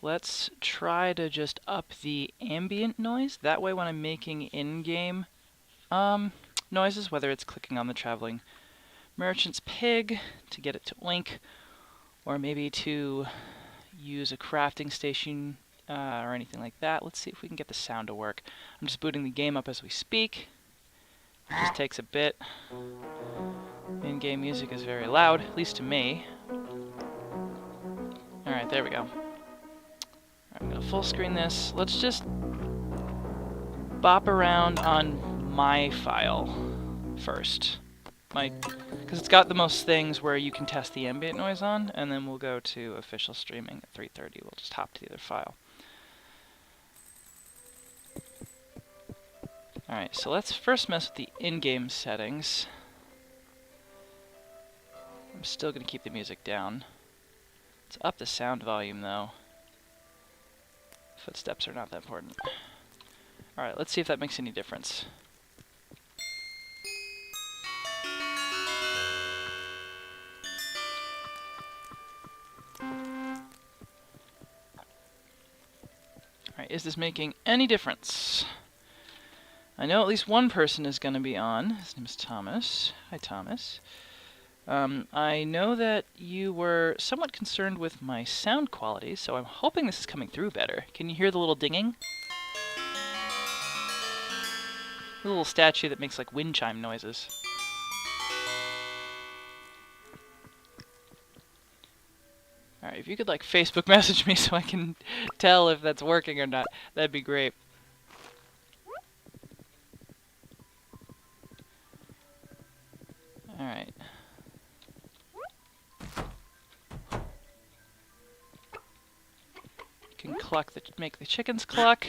Let's try to just up the ambient noise. That way when I'm making in-game noises, whether it's clicking on the traveling merchant's pig to get it to oink, or maybe to use a crafting station or anything like that. Let's see if we can get the sound to work. I'm just booting the game up as we speak. It just takes a bit. In-game music is very loud, at least to me. Alright, there we go. I'm going to full screen this. Let's just bop around on my file first. Because it's got the most things where you can test the ambient noise on, and then we'll go to official streaming at 3:30. We'll just hop to the other file. Alright, so let's first mess with the in-game settings. I'm still going to keep the music down. Let's up the sound volume, though. Footsteps are not that important. Alright, let's see if that makes any difference. Alright, is this making any difference? I know at least one person is going to be on. His name is Thomas. Hi, Thomas. I know that you were somewhat concerned with my sound quality, so I'm hoping this is coming through better. Can you hear the little dinging? The little statue that makes like wind chime noises. Alright, if you could like Facebook message me so I can tell if that's working or not, that'd be great. Alright. Can cluck make the chickens cluck.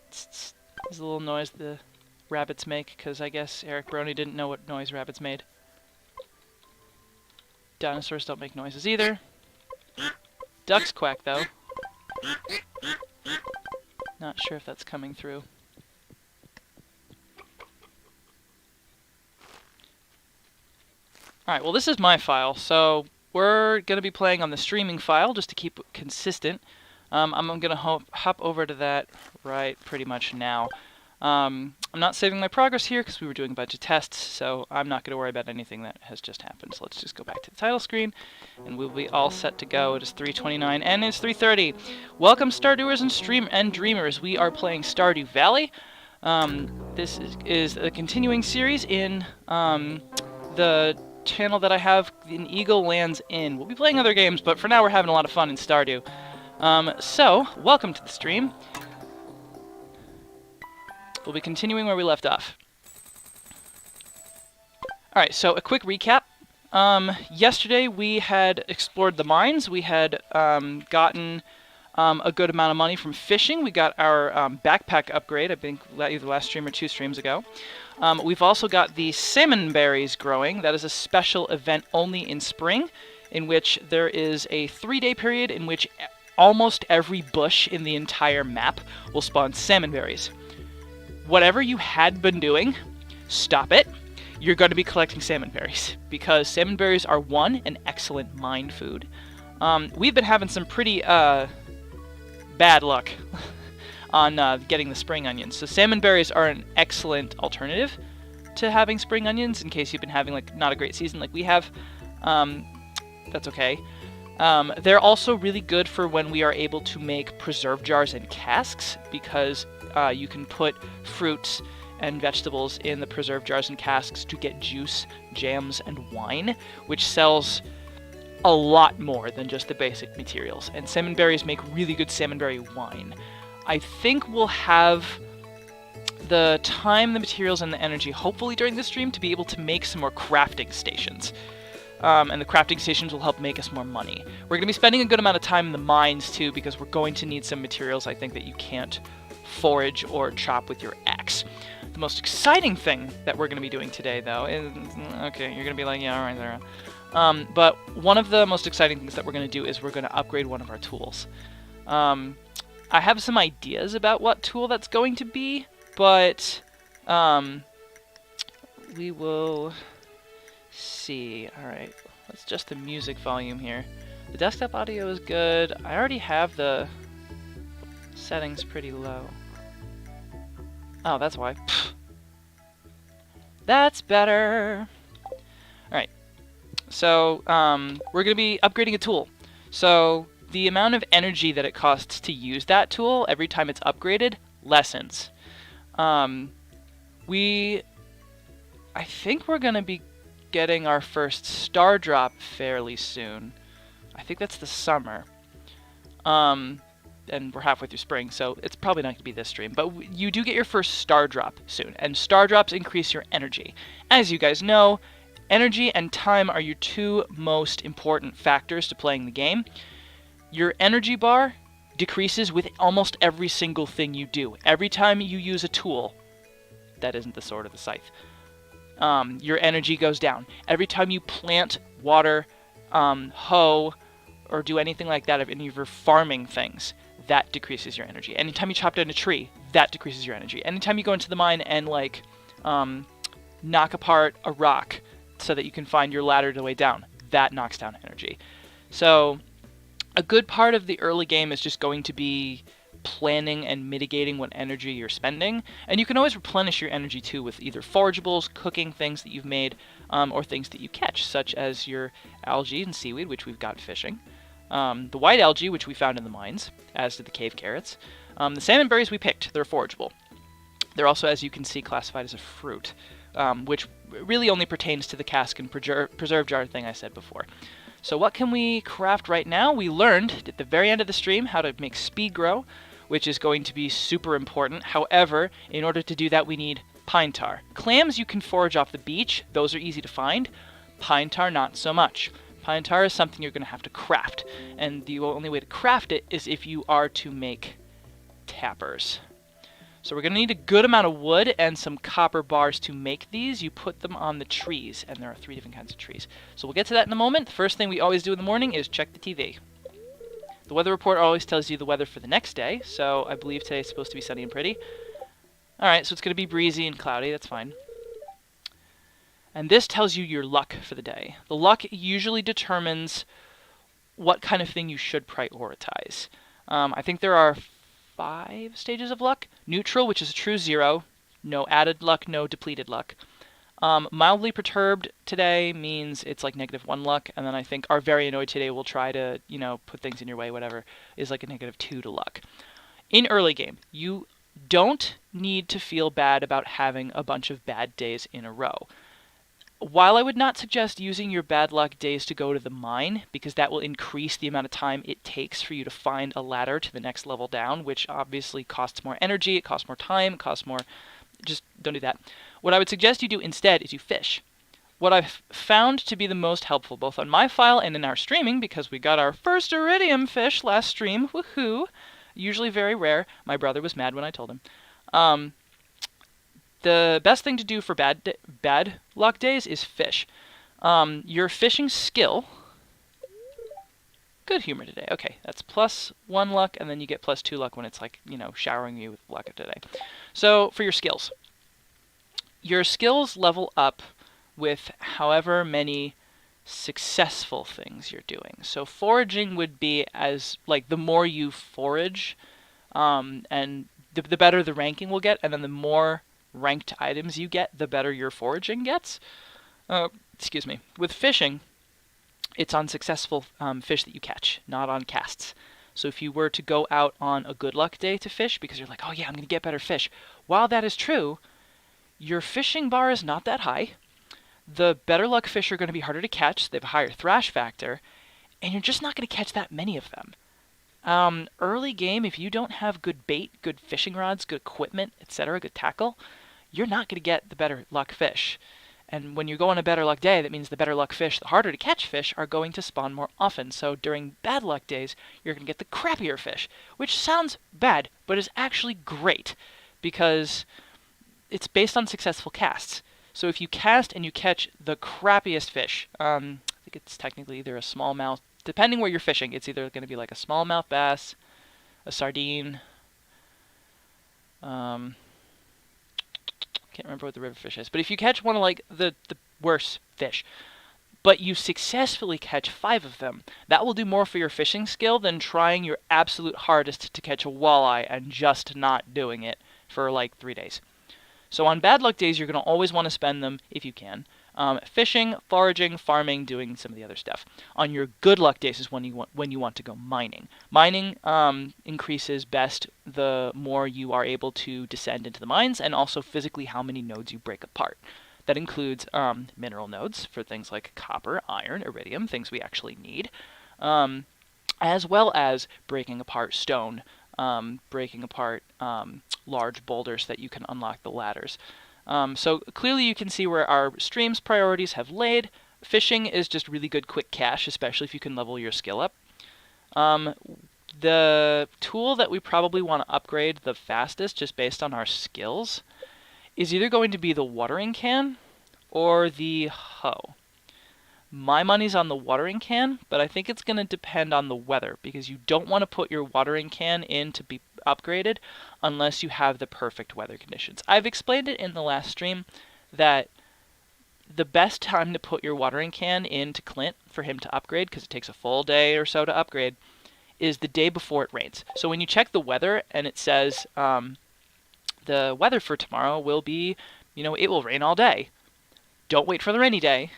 This is a little noise the rabbits make, because I guess Eric Brony didn't know what noise rabbits made. Dinosaurs don't make noises either. Ducks quack, though. Not sure if that's coming through. Alright, well this is my file, so we're going to be playing on the streaming file just to keep it consistent. I'm going to hop over to that right pretty much now. I'm not saving my progress here because we were doing a bunch of tests, so I'm not going to worry about anything that has just happened. So let's just go back to the title screen, and we'll be all set to go. It is 3:29, and it's 3:30. Welcome, Stardewers and Dreamers. We are playing Stardew Valley. This is a continuing series in the channel that I have in Eagle Lands Inn. We'll be playing other games, but for now we're having a lot of fun in Stardew. So, welcome to the stream. We'll be continuing where we left off. Alright, so a quick recap. Yesterday we had explored the mines. We had gotten a good amount of money from fishing. We got our backpack upgrade, I think either last stream or 2 streams ago. We've also got the salmonberries growing. That is a special event only in spring, in which there is a 3-day period in which almost every bush in the entire map will spawn salmonberries. Whatever you had been doing, stop it. You're going to be collecting salmonberries, because salmonberries are, one, an excellent mine food. We've been having some pretty bad luck on getting the spring onions. So salmonberries are an excellent alternative to having spring onions in case you've been having like not a great season like we have. That's okay. They're also really good for when we are able to make preserve jars and casks, because you can put fruits and vegetables in the preserve jars and casks to get juice, jams, and wine, which sells a lot more than just the basic materials. And salmonberries make really good salmonberry wine. I think we'll have the time, the materials, and the energy, hopefully during this stream, to be able to make some more crafting stations. And the crafting stations will help make us more money. We're going to be spending a good amount of time in the mines, too, because we're going to need some materials, I think, that you can't forage or chop with your axe. The most exciting thing that we're going to be doing today, though, is... Okay, you're going to be like, yeah, alright, there. But one of the most exciting things that we're going to do is we're going to upgrade one of our tools. I have some ideas about what tool that's going to be, but we will see. Alright, let's adjust the music volume here. The desktop audio is good. I already have the settings pretty low. Oh, that's why. That's better. Alright, so we're going to be upgrading a tool. So the amount of energy that it costs to use that tool every time it's upgraded lessens. I think we're going to be getting our first star drop fairly soon. I think that's the summer. And we're halfway through spring, so it's probably not going to be this stream. But you do get your first star drop soon, and star drops increase your energy. As you guys know, energy and time are your two most important factors to playing the game. Your energy bar decreases with almost every single thing you do. Every time you use a tool, that isn't the sword or the scythe, your energy goes down. Every time you plant, water, hoe, or do anything like that of any of your farming things, that decreases your energy. Anytime you chop down a tree, that decreases your energy. Anytime you go into the mine and like knock apart a rock so that you can find your ladder to the way down, that knocks down energy. So a good part of the early game is just going to be planning and mitigating what energy you're spending. And you can always replenish your energy too with either forageables, cooking things that you've made, or things that you catch, such as your algae and seaweed, which we've got fishing. The white algae, which we found in the mines, as did the cave carrots. The salmon berries we picked, they're forageable. They're also, as you can see, classified as a fruit, which really only pertains to the cask and preserve jar thing I said before. So what can we craft right now? We learned at the very end of the stream how to make speed grow, which is going to be super important. However, in order to do that, we need pine tar. Clams you can forage off the beach. Those are easy to find. Pine tar, not so much. Pine tar is something you're going to have to craft, and the only way to craft it is if you are to make tappers. So we're going to need a good amount of wood and some copper bars to make these. You put them on the trees, and there are 3 different kinds of trees. So we'll get to that in a moment. The first thing we always do in the morning is check the TV. The weather report always tells you the weather for the next day, so I believe today's supposed to be sunny and pretty. Alright, so it's going to be breezy and cloudy, that's fine. And this tells you your luck for the day. The luck usually determines what kind of thing you should prioritize. I think there are 5 stages of luck. Neutral, which is a true 0. No added luck, no depleted luck. Mildly perturbed today means it's like -1 luck. And then I think our very annoyed today will try to, put things in your way, whatever, is like a -2 to luck. In early game, you don't need to feel bad about having a bunch of bad days in a row. While I would not suggest using your bad luck days to go to the mine, because that will increase the amount of time it takes for you to find a ladder to the next level down, which obviously costs more energy, it costs more time, it costs more... Just don't do that. What I would suggest you do instead is you fish. What I've found to be the most helpful, both on my file and in our streaming, because we got our first iridium fish last stream, woohoo! Usually very rare. My brother was mad when I told him. The best thing to do for bad luck days is fish. Your fishing skill... Good humor today. Okay, that's +1 luck, and then you get +2 luck when it's like, showering you with luck today. So, for your skills level up with however many successful things you're doing. So foraging would be as, the more you forage, and the better the ranking will get, and then the more ranked items you get, the better your foraging gets. Excuse me. With fishing, it's on successful fish that you catch, not on casts. So if you were to go out on a good luck day to fish, because you're like, oh yeah, I'm going to get better fish, while that is true, your fishing bar is not that high. The better luck fish are going to be harder to catch, so they have a higher thrash factor, and you're just not going to catch that many of them. Early game, if you don't have good bait, good fishing rods, good equipment, etc., good tackle, you're not going to get the better luck fish. And when you go on a better luck day, that means the better luck fish, the harder to catch fish, are going to spawn more often. So during bad luck days, you're going to get the crappier fish, which sounds bad, but is actually great, because it's based on successful casts. So if you cast and you catch the crappiest fish, I think it's technically either a smallmouth, depending where you're fishing, it's either going to be like a smallmouth bass, a sardine, can't remember what the river fish is, but if you catch one of like the worst fish, but you successfully catch 5 of them, that will do more for your fishing skill than trying your absolute hardest to catch a walleye and just not doing it for like 3 days. So on bad luck days, you're going to always want to spend them, if you can, fishing, foraging, farming, doing some of the other stuff. On your good luck days is when you want to go mining. Mining increases best the more you are able to descend into the mines, and also physically how many nodes you break apart. That includes mineral nodes for things like copper, iron, iridium, things we actually need, as well as breaking apart stone, breaking apart large boulders that you can unlock the ladders. So clearly you can see where our stream's priorities have laid. Fishing is just really good quick cash, especially if you can level your skill up. The tool that we probably want to upgrade the fastest, just based on our skills, is either going to be the watering can or the hoe. My money's on the watering can, but I think it's going to depend on the weather, because you don't want to put your watering can in to be upgraded unless you have the perfect weather conditions. I've explained it in the last stream that the best time to put your watering can into Clint for him to upgrade, because it takes a full day or so to upgrade, is the day before it rains. So when you check the weather and it says the weather for tomorrow will be, it will rain all day. Don't wait for the rainy day.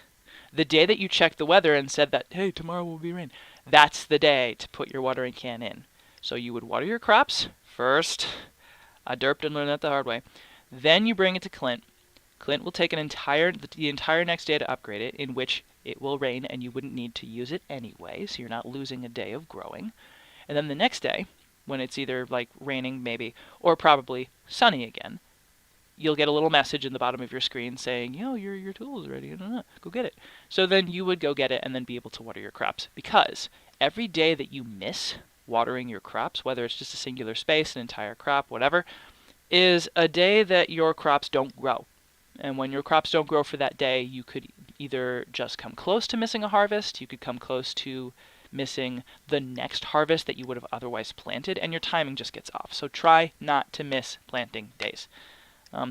The day that you checked the weather and said that, hey, tomorrow will be rain, that's the day to put your watering can in. So you would water your crops first. I derped and learned that the hard way. Then you bring it to Clint. Clint will take the entire next day to upgrade it, in which it will rain and you wouldn't need to use it anyway, so you're not losing a day of growing. And then the next day, when it's either like raining maybe, or probably sunny again, you'll get a little message in the bottom of your screen saying, your tool is ready, go get it. So then you would go get it and then be able to water your crops. Because every day that you miss watering your crops, whether it's just a singular space, an entire crop, whatever, is a day that your crops don't grow. And when your crops don't grow for that day, you could either just come close to missing a harvest, you could come close to missing the next harvest that you would have otherwise planted, and your timing just gets off. So try not to miss planting days.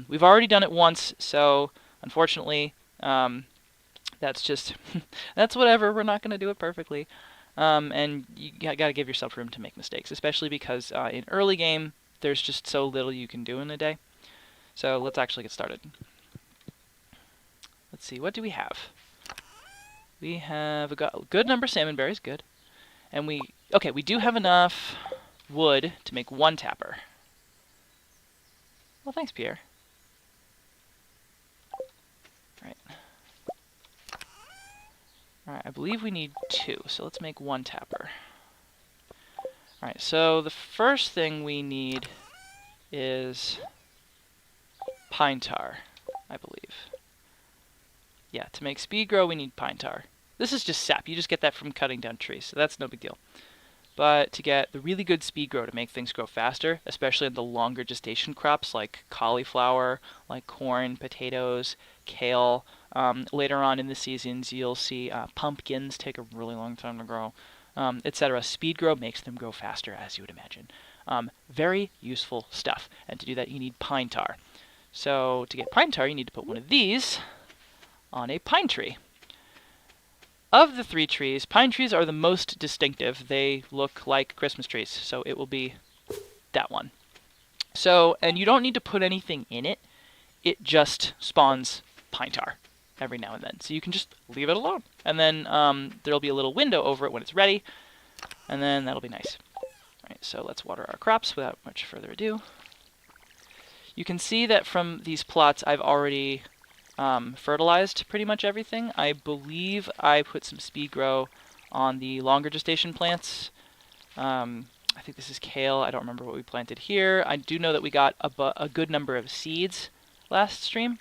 We've already done it once, so unfortunately, that's just, that's whatever. We're not going to do it perfectly. And you got to give yourself room to make mistakes, especially because in early game, there's just so little you can do in a day. So let's actually get started. Let's see, what do we have? We have a good number of salmonberries, good. And we do have enough wood to make 1 tapper. Well, thanks, Pierre. Alright, I believe we need 2, so let's make 1 tapper. Alright, so the first thing we need is pine tar, I believe. Yeah, to make speed grow, we need pine tar. This is just sap. You just get that from cutting down trees, so that's no big deal. But to get the really good speed grow to make things grow faster, especially in the longer gestation crops like cauliflower, like corn, potatoes, kale. Later on in the seasons, you'll see pumpkins take a really long time to grow, etc. Speed grow makes them grow faster, as you would imagine. Very useful stuff. And to do that, you need pine tar. So to get pine tar, you need to put one of these on a pine tree. Of the 3 trees, pine trees are the most distinctive. They look like Christmas trees, so it will be that one. So, and you don't need to put anything in it. It just spawns pine tar every now and then. So you can just leave it alone. And then there'll be a little window over it when it's ready, and then that'll be nice. All right, so let's water our crops without much further ado. You can see that from these plots I've already fertilized pretty much everything. I believe I put some speed grow on the longer gestation plants. I think this is kale. I don't remember what we planted here. I do know that we got a good number of seeds last stream.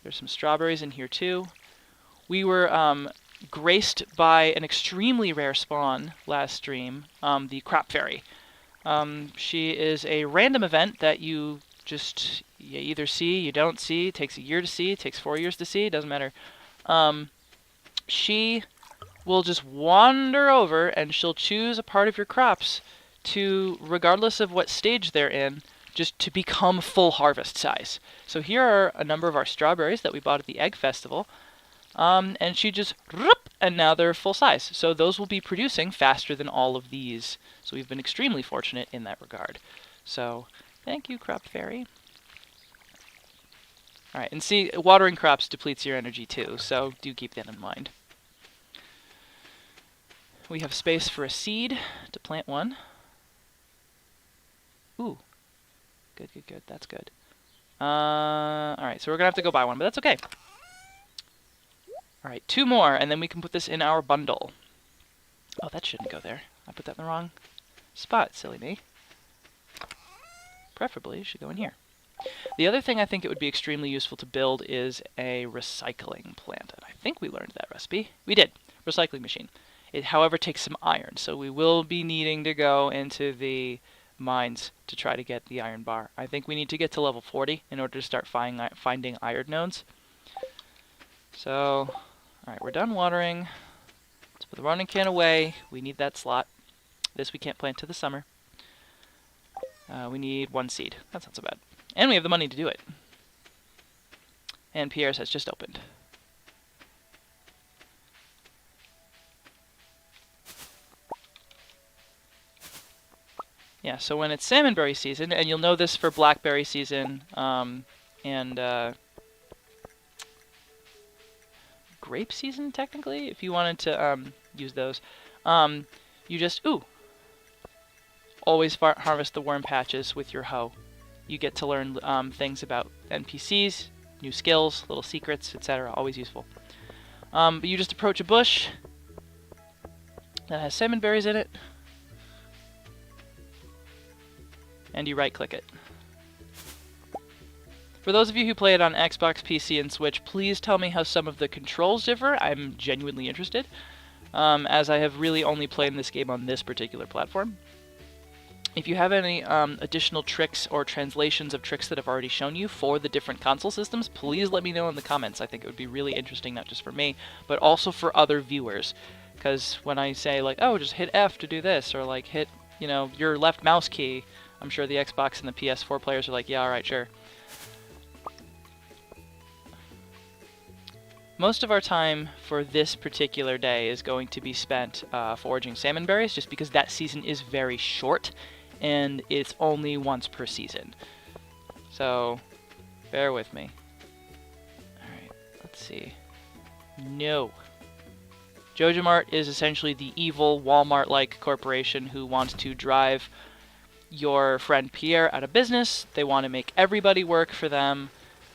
There's some strawberries in here too. We were graced by an extremely rare spawn last stream, the crop fairy. She is a random event that you either see, you don't see. It takes a year to see, it takes 4 years to see, it doesn't matter. She will just wander over and she'll choose a part of your crops to, regardless of what stage they're in, just to become full harvest size. So here are a number of our strawberries that we bought at the Egg Festival. And she just, and now they're full size. So those will be producing faster than all of these. So we've been extremely fortunate in that regard. So thank you, Crop Fairy. All right, and see, watering crops depletes your energy too, so do keep that in mind. We have space for a seed to plant one. Ooh, good, good, good. That's good. All right, so we're gonna have to go buy one, but that's okay. All right, 2 more, and then we can put this in our bundle. Oh, that shouldn't go there. I put that in the wrong spot, silly me. Preferably, it should go in here. The other thing I think it would be extremely useful to build is a recycling plant. And I think we learned that recipe. We did. Recycling machine. It, however, takes some iron, so we will be needing to go into the mines to try to get the iron bar. I think we need to get to level 40 in order to start finding iron nodes. So, alright, we're done watering. Let's put the running can away. We need that slot. This we can't plant to the summer. We need 1 seed. That's not so bad. And we have the money to do it. And Pierre's has just opened. Yeah, so when it's salmonberry season, and you'll know this for blackberry season, and grape season, technically, if you wanted to use those, you just, always harvest the worm patches with your hoe. You get to learn things about NPCs, new skills, little secrets, etc. Always useful. But you just approach a bush that has salmonberries in it, and you right-click it. For those of you who play it on Xbox, PC, and Switch, please tell me how some of the controls differ. I'm genuinely interested, as I have really only played this game on this particular platform. If you have any additional tricks or translations of tricks that I've already shown you for the different console systems, please let me know in the comments. I think it would be really interesting, not just for me, but also for other viewers. Because when I say, like, oh, just hit F to do this, or like hit, you know, your left mouse key, I'm sure the Xbox and the PS4 players are like, yeah, alright, sure. Most of our time for this particular day is going to be spent foraging salmonberries, just because that season is very short, and it's only once per season. So, bear with me. Alright, let's see. No. JojaMart is essentially the evil Walmart-like corporation who wants to drive your friend Pierre out of business. They want to make everybody work for them.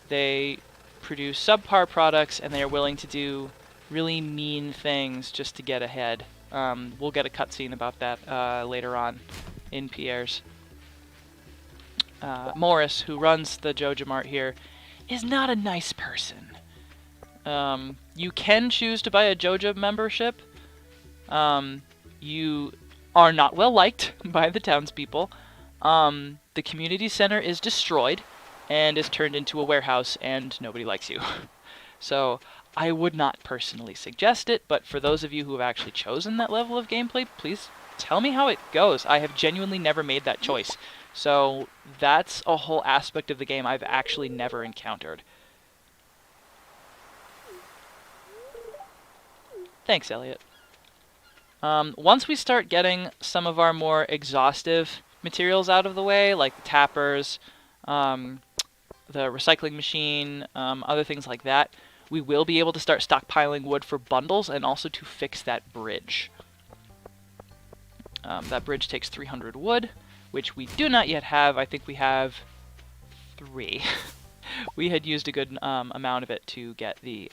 They produce subpar products, and they are willing to do really mean things just to get ahead. We'll get a cutscene about that later on in Pierre's. Morris, who runs the JojaMart here, is not a nice person. You can choose to buy a Joja membership. You are not well liked by the townspeople. The community center is destroyed and is turned into a warehouse, and nobody likes you. So I would not personally suggest it, but for those of you who have actually chosen that level of gameplay, please tell me how it goes. I have genuinely never made that choice. So that's a whole aspect of the game I've actually never encountered. Thanks, Elliot. Once we start getting some of our more exhaustive materials out of the way, like the tappers, the recycling machine, other things like that, we will be able to start stockpiling wood for bundles and also to fix that bridge. That bridge takes 300 wood, which we do not yet have. I think we have 3. We had used a good amount of it to get the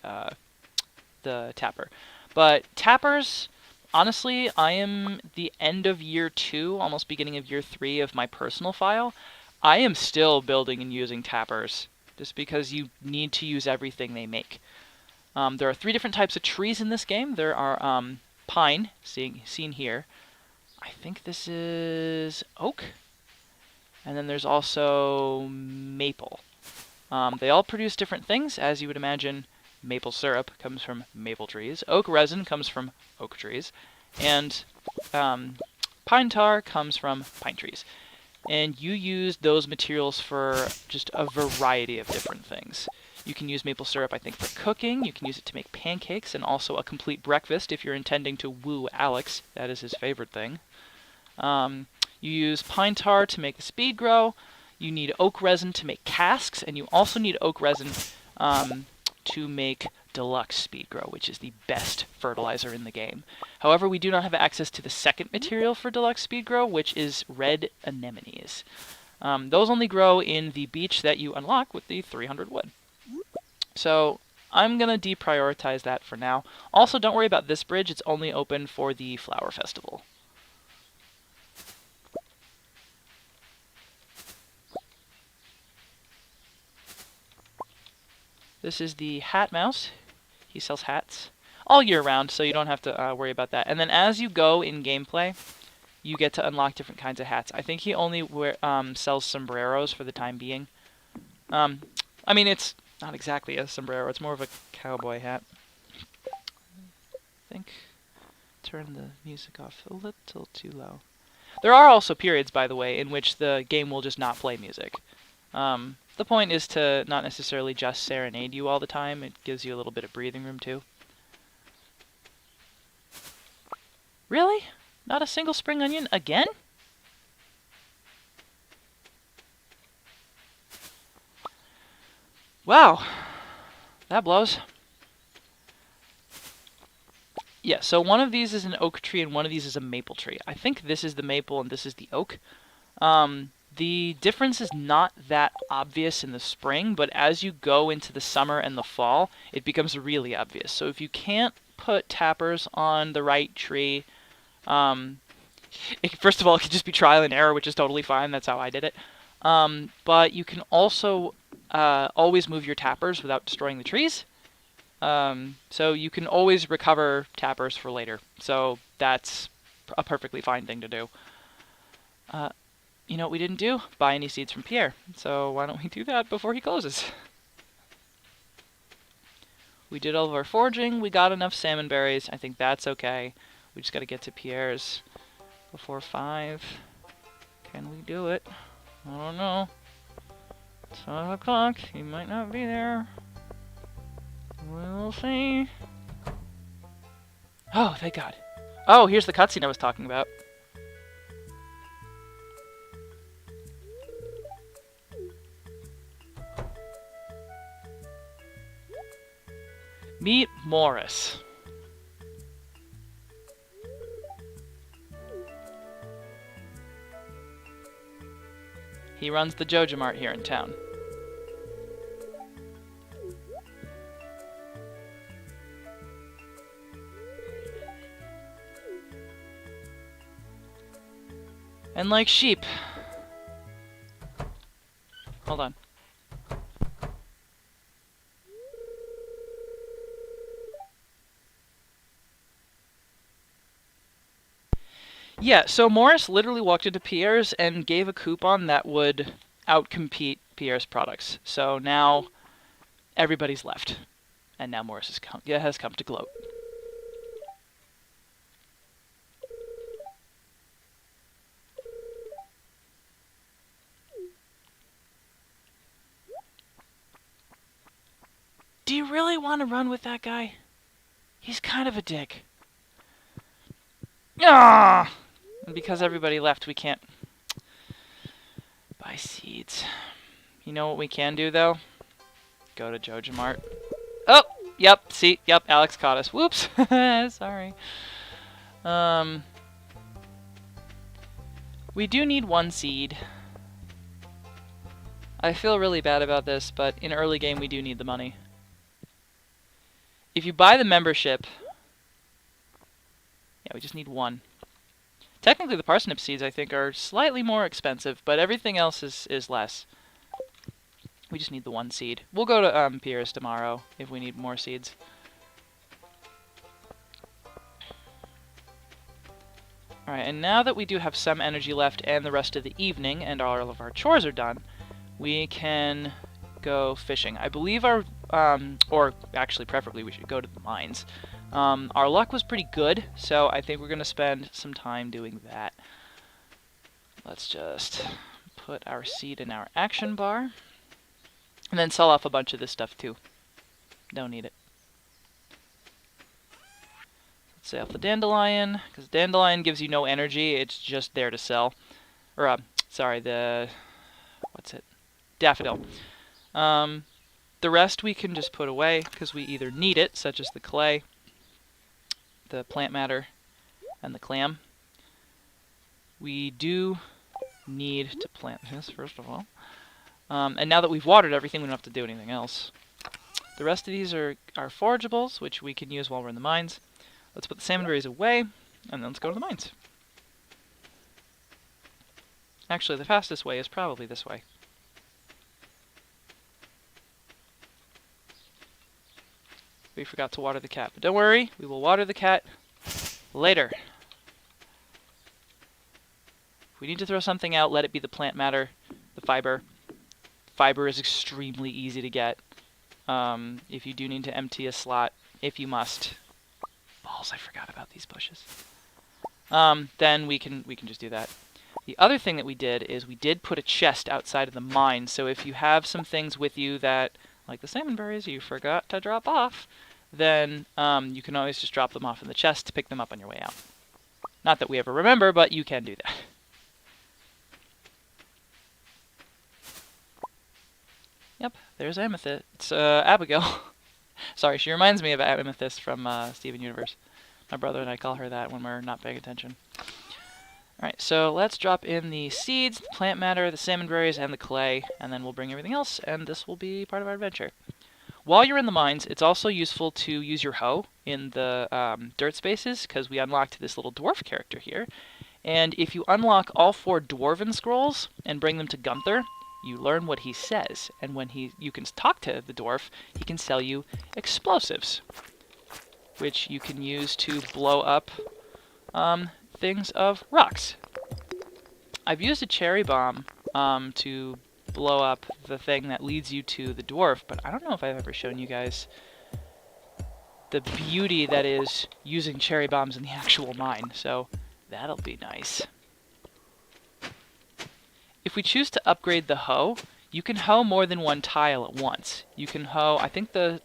tapper. But tappers, honestly, I am the end of year 2, almost beginning of year 3 of my personal file. I am still building and using tappers, just because you need to use everything they make. There are 3 different types of trees in this game. There are pine, seen here. I think this is oak. And then there's also maple. They all produce different things, as you would imagine. Maple syrup comes from maple trees. Oak resin comes from oak trees. And pine tar comes from pine trees. And you use those materials for just a variety of different things. You can use maple syrup, I think, for cooking. You can use it to make pancakes and also a complete breakfast if you're intending to woo Alex. That is his favorite thing. You use pine tar to make the speed grow. You need oak resin to make casks, and you also need oak resin to make deluxe speed grow, which is the best fertilizer in the game. However, we do not have access to the second material for deluxe speed grow, which is red anemones. Those only grow in the beach that you unlock with the 300 wood. So I'm going to deprioritize that for now. Also, don't worry about this bridge. It's only open for the flower festival. This is the Hat Mouse. He sells hats all year round, so you don't have to worry about that. And then as you go in gameplay, you get to unlock different kinds of hats. I think he only sells sombreros for the time being. I mean, it's not exactly a sombrero. It's more of a cowboy hat. I think turn the music off a little too low. There are also periods, by the way, in which the game will just not play music. The point is to not necessarily just serenade you all the time. It gives you a little bit of breathing room, too. Really? Not a single spring onion again? Wow. That blows. Yeah, so one of these is an oak tree and one of these is a maple tree. I think this is the maple and this is the oak. The difference is not that obvious in the spring, but as you go into the summer and the fall, it becomes really obvious. So if you can't put tappers on the right tree, first of all, it could just be trial and error, which is totally fine. That's how I did it. But you can also always move your tappers without destroying the trees. So you can always recover tappers for later. So that's a perfectly fine thing to do. You know what we didn't do? Buy any seeds from Pierre. So why don't we do that before he closes? We did all of our foraging. We got enough salmon berries. I think that's okay. We just got to get to Pierre's before 5. Can we do it? I don't know. It's 5 o'clock. He might not be there. We'll see. Oh, thank God. Oh, here's the cutscene I was talking about. Meet Morris. He runs the Joja Mart here in town. And like sheep. Hold on. Yeah, so Morris literally walked into Pierre's and gave a coupon that would outcompete Pierre's products. So now everybody's left. And now Morris has come to gloat. Do you really want to run with that guy? He's kind of a dick. Ah! And because everybody left, we can't buy seeds. You know what we can do, though? Go to Joja Mart. Oh! Yep, see? Yep, Alex caught us. Whoops! Sorry. We do need 1 seed. I feel really bad about this, but in early game we do need the money. If you buy the membership... Yeah, we just need 1. Technically, the parsnip seeds, I think, are slightly more expensive, but everything else is less. We just need the 1 seed. We'll go to Pierre's tomorrow if we need more seeds. Alright, and now that we do have some energy left and the rest of the evening and all of our chores are done, we can go fishing. I believe our... or actually, preferably, we should go to the mines. Our luck was pretty good, so I think we're going to spend some time doing that. Let's just put our seed in our action bar. And then sell off a bunch of this stuff too. Don't need it. Let's sell off the dandelion, because dandelion gives you no energy, it's just there to sell. Or, sorry, what's it? Daffodil. The rest we can just put away, because we either need it, such as the clay, the plant matter, and the clam. We do need to plant this, first of all. And now that we've watered everything, we don't have to do anything else. The rest of these are forageables, which we can use while we're in the mines. Let's put the salmonberries away, and then let's go to the mines. Actually, the fastest way is probably this way. We forgot to water the cat, but don't worry, we will water the cat later. If we need to throw something out, let it be the plant matter, the fiber. Fiber is extremely easy to get. If you do need to empty a slot, if you must. Balls, I forgot about these bushes. Then we can just do that. The other thing that we did is we did put a chest outside of the mine, so if you have some things with you that, like the salmonberries, you forgot to drop off, then you can always just drop them off in the chest to pick them up on your way out. Not that we ever remember, but you can do that. Yep, there's Amethyst. It's Abigail. Sorry, she reminds me of Amethyst from Steven Universe. My brother and I call her that when we're not paying attention. Alright, so let's drop in the seeds, the plant matter, the salmonberries, and the clay, and then we'll bring everything else, and this will be part of our adventure. While you're in the mines, it's also useful to use your hoe in the dirt spaces, because we unlocked this little dwarf character here. And if you unlock all 4 dwarven scrolls and bring them to Gunther, you learn what he says, and when you can talk to the dwarf, he can sell you explosives, which you can use to blow up things of rocks. I've used a cherry bomb to blow up the thing that leads you to the dwarf, but I don't know if I've ever shown you guys the beauty that is using cherry bombs in the actual mine, so that'll be nice. If we choose to upgrade the hoe, you can hoe more than one tile at once. You can hoe, I think the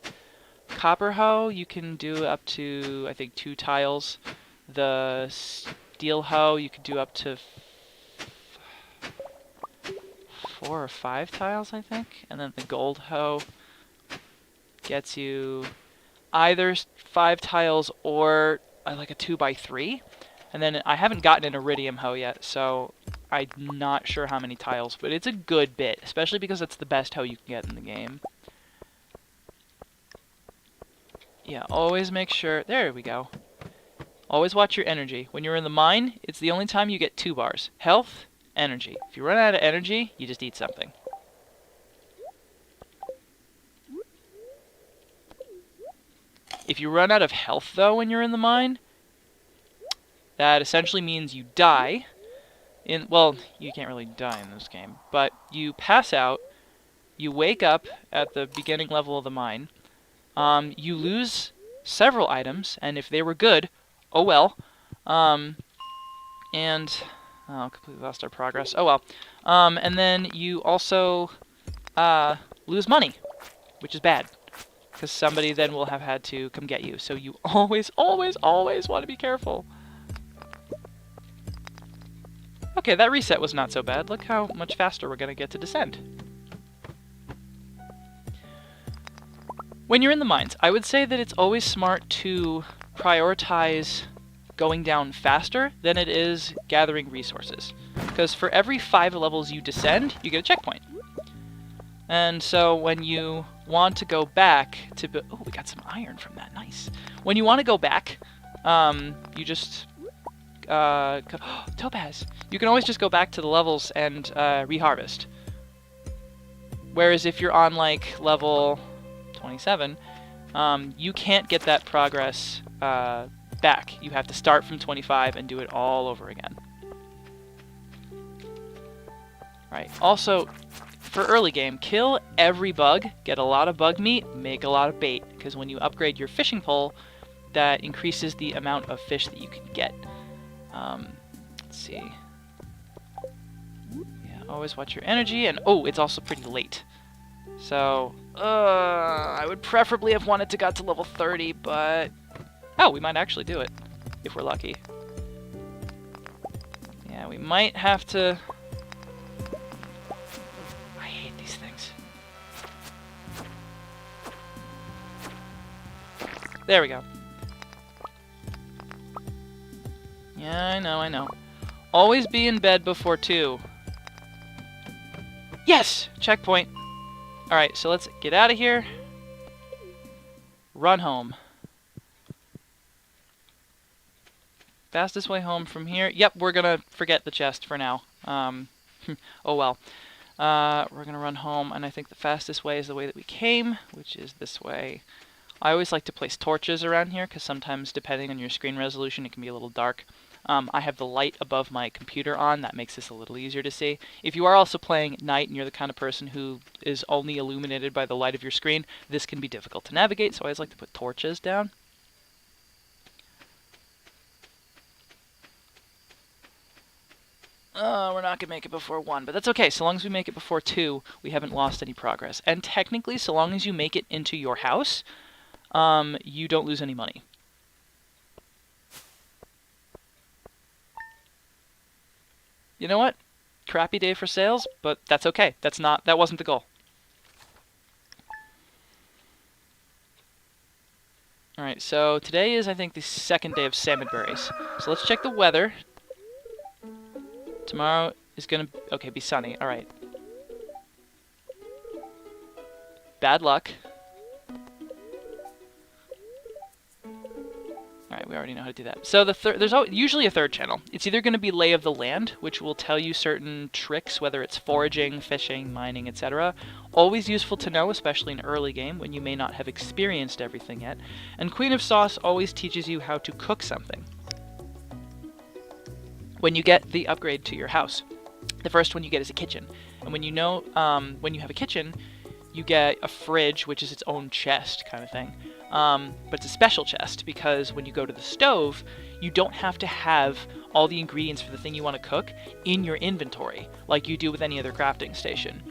copper hoe, you can do up to, I think, 2 tiles. The steel hoe, you could do up to 4 or 5 tiles, I think. And then the gold hoe gets you either 5 tiles or like a 2x3. And then I haven't gotten an iridium hoe yet, so I'm not sure how many tiles, but it's a good bit, especially because it's the best hoe you can get in the game. Yeah, always make sure... There we go. Always watch your energy. When you're in the mine, it's the only time you get 2 bars. Health, energy. If you run out of energy, you just eat something. If you run out of health, though, when you're in the mine, that essentially means you die. Well, you can't really die in this game, but you pass out, you wake up at the beginning level of the mine, you lose several items, and if they were good, oh well, completely lost our progress, oh well, and then you also lose money, which is bad, because somebody then will have had to come get you, so you always, always, always want to be careful. Okay, that reset was not so bad. Look how much faster we're going to get to descend. When you're in the mines, I would say that it's always smart to prioritize going down faster than it is gathering resources. Because for every 5 levels you descend, you get a checkpoint. And so when you want to go back to... Oh, we got some iron from that. Nice. When you want to go back, you just... topaz. You can always just go back to the levels and reharvest. Whereas if you're on like level 27, you can't get that progress back. You have to start from 25 and do it all over again. Right. Also, for early game, kill every bug, get a lot of bug meat, make a lot of bait, because when you upgrade your fishing pole, that increases the amount of fish that you can get. Let's see. Always watch your energy, and oh, it's also pretty late. So, I would preferably have wanted to got to level 30, but... Oh, we might actually do it, if we're lucky. Yeah, we might have to... I hate these things. There we go. Yeah, I know. Always be in bed before 2. Yes! Checkpoint. Alright, so let's get out of here. Run home. Fastest way home from here. Yep, we're gonna forget the chest for now. Oh well. We're gonna run home, and I think the fastest way is the way that we came, which is this way. I always like to place torches around here, because sometimes, depending on your screen resolution, it can be a little dark. I have the light above my computer on. That makes this a little easier to see. If you are also playing at night and you're the kind of person who is only illuminated by the light of your screen, this can be difficult to navigate, so I always like to put torches down. We're not going to make it before 1, but that's okay. So long as we make it before 2, we haven't lost any progress. And technically, so long as you make it into your house, you don't lose any money. You know what? Crappy day for sales, but that's okay. That wasn't the goal. Alright, so today is, I think, the second day of salmonberries. So let's check the weather. Tomorrow is gonna, okay, be sunny. Alright. Bad luck. Alright, we already know how to do that. So there's usually a third channel. It's either going to be Lay of the Land, which will tell you certain tricks, whether it's foraging, fishing, mining, etc. Always useful to know, especially in early game, when you may not have experienced everything yet. And Queen of Sauce always teaches you how to cook something when you get the upgrade to your house. The first one you get is a kitchen. And when you know, when you have a kitchen, you get a fridge, which is its own chest kind of thing. But it's a special chest, because when you go to the stove, you don't have to have all the ingredients for the thing you want to cook in your inventory, like you do with any other crafting station.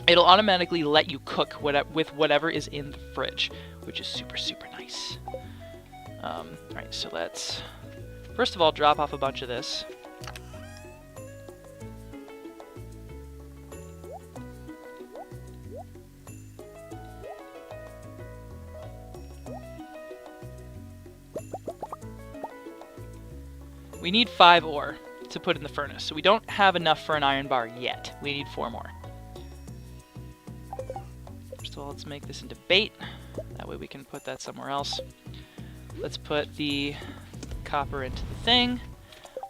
It'll automatically let you cook with whatever is in the fridge, which is super, super nice. Alright, so let's, first of all, drop off a bunch of this. We need 5 ore to put in the furnace, so we don't have enough for an iron bar yet. We need 4 more. First of all, let's make this into bait. That way we can put that somewhere else. Let's put the copper into the thing.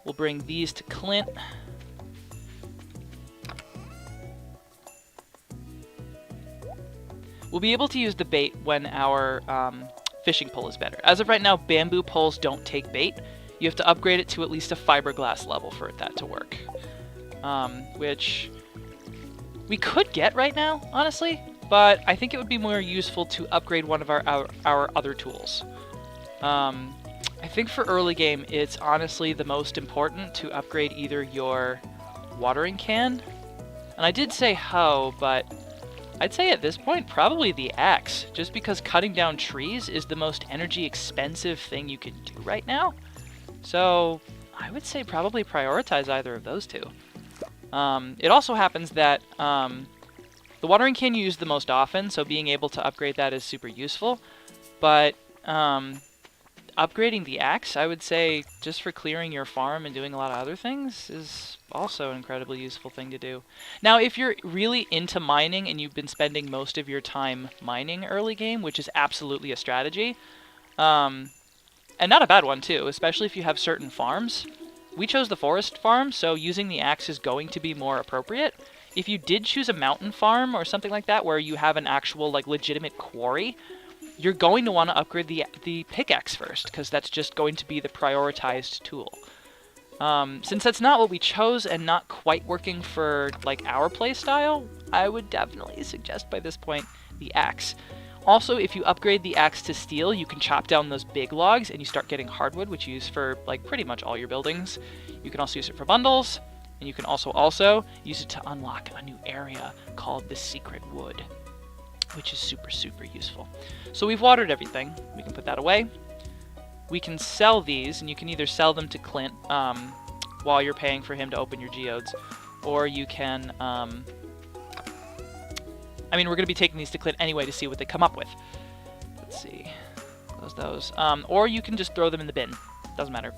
We'll bring these to Clint. We'll be able to use the bait when our fishing pole is better. As of right now, bamboo poles don't take bait. You have to upgrade it to at least a fiberglass level for that to work. Which we could get right now, honestly, but I think it would be more useful to upgrade one of our other tools. I think for early game, it's honestly the most important to upgrade either your watering can, and I did say hoe, but I'd say at this point probably the axe, just because cutting down trees is the most energy expensive thing you can do right now. So I would say probably prioritize either of those two. It also happens that the watering can you use the most often, so being able to upgrade that is super useful. But upgrading the axe, I would say, just for clearing your farm and doing a lot of other things, is also an incredibly useful thing to do. Now, if you're really into mining and you've been spending most of your time mining early game, which is absolutely a strategy, and not a bad one, too, especially if you have certain farms. We chose the forest farm, so using the axe is going to be more appropriate. If you did choose a mountain farm or something like that, where you have an actual, like, legitimate quarry, you're going to want to upgrade the pickaxe first, because that's just going to be the prioritized tool. Since that's not what we chose and not quite working for, like, our playstyle, I would definitely suggest by this point the axe. Also, if you upgrade the axe to steel, you can chop down those big logs and you start getting hardwood, which you use for, like, pretty much all your buildings. You can also use it for bundles, And you can also use it to unlock a new area called the Secret Wood, which is super, super useful. So we've watered everything. We can put that away. We can sell these, and you can either sell them to Clint while you're paying for him to open your geodes, or you can... I mean, we're going to be taking these to Clint anyway to see what they come up with. Let's see. Close those. Or you can just throw them in the bin. Doesn't matter.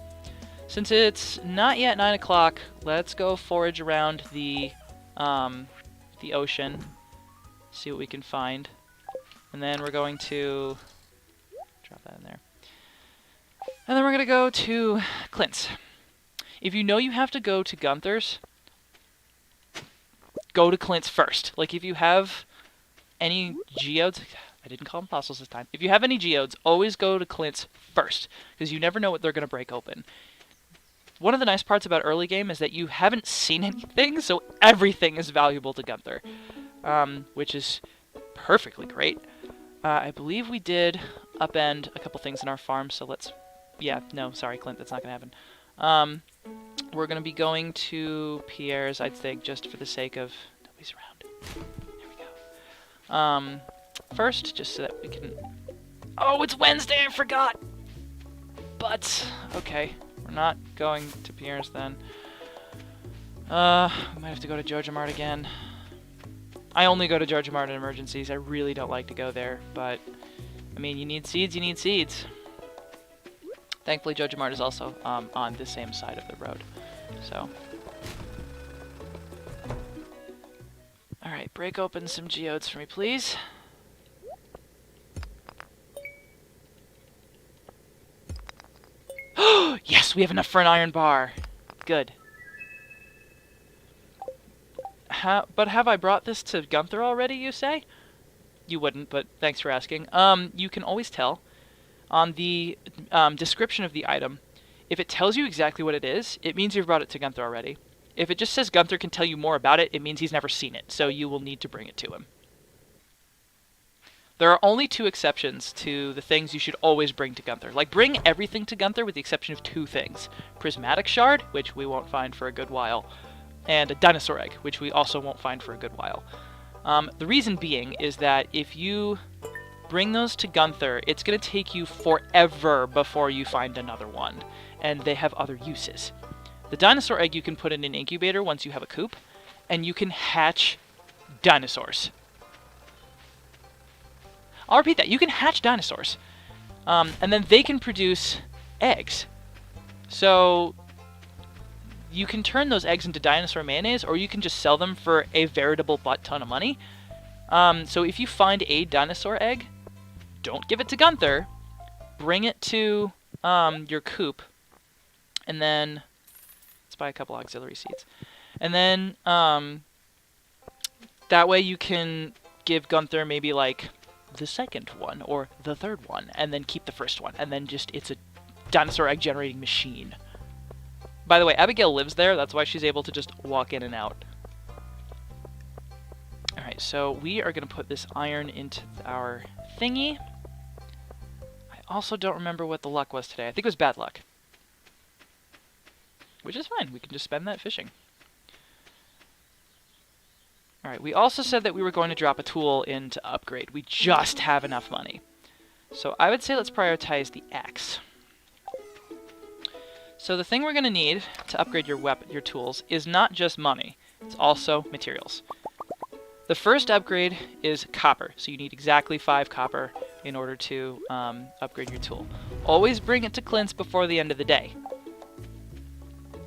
Since it's not yet 9 o'clock, let's go forage around the ocean, see what we can find. And then we're going to drop that in there. And then we're going to go to Clint's. If you know you have to go to Gunther's, go to Clint's first. Like, if you have any geodes... I didn't call them fossils this time. If you have any geodes, always go to Clint's first, because you never know what they're going to break open. One of the nice parts about early game is that you haven't seen anything, so everything is valuable to Gunther, which is perfectly great. I believe we did upend a couple things in our farm, so let's... Yeah, no, sorry, Clint, that's not going to happen. We're going to be going to Pierre's, I think, just for the sake of... Nobody's around. There we go. First, just so that we can... Oh, it's Wednesday, I forgot! But, okay, we're not going to Pierre's then. We might have to go to Georgia Mart again. I only go to Georgia Mart in emergencies. I really don't like to go there, but... I mean, you need seeds, you need seeds. Thankfully, Georgia Mart is also on the same side of the road, so... Alright, break open some geodes for me, please. Yes, we have enough for an iron bar. Good. But have I brought this to Gunther already, you say? You wouldn't, but thanks for asking. You can always tell on the description of the item. If it tells you exactly what it is, it means you've brought it to Gunther already. If it just says Gunther can tell you more about it, it means he's never seen it, so you will need to bring it to him. There are only 2 exceptions to the things you should always bring to Gunther. Like, bring everything to Gunther with the exception of 2 things. Prismatic Shard, which we won't find for a good while, and a dinosaur egg, which we also won't find for a good while. The reason being is that if you bring those to Gunther, it's going to take you forever before you find another one, and they have other uses. The dinosaur egg you can put in an incubator once you have a coop, and you can hatch dinosaurs. I'll repeat that. You can hatch dinosaurs. And then they can produce eggs. So you can turn those eggs into dinosaur mayonnaise, or you can just sell them for a veritable butt ton of money. So if you find a dinosaur egg, don't give it to Gunther. Bring it to your coop. And then... let's buy a couple auxiliary seeds. And then that way you can give Gunther maybe like... the second one, or the third one, and then keep the first one, and then just, it's a dinosaur egg generating machine. By the way, Abigail lives there, that's why she's able to just walk in and out. Alright, so we are going to put this iron into our thingy. I also don't remember what the luck was today. I think it was bad luck. Which is fine, we can just spend that fishing. Alright, we also said that we were going to drop a tool in to upgrade. We just have enough money. So I would say let's prioritize the axe. So the thing we're going to need to upgrade your tools is not just money, it's also materials. The first upgrade is copper, so you need exactly 5 copper in order to upgrade your tool. Always bring it to Clint's before the end of the day.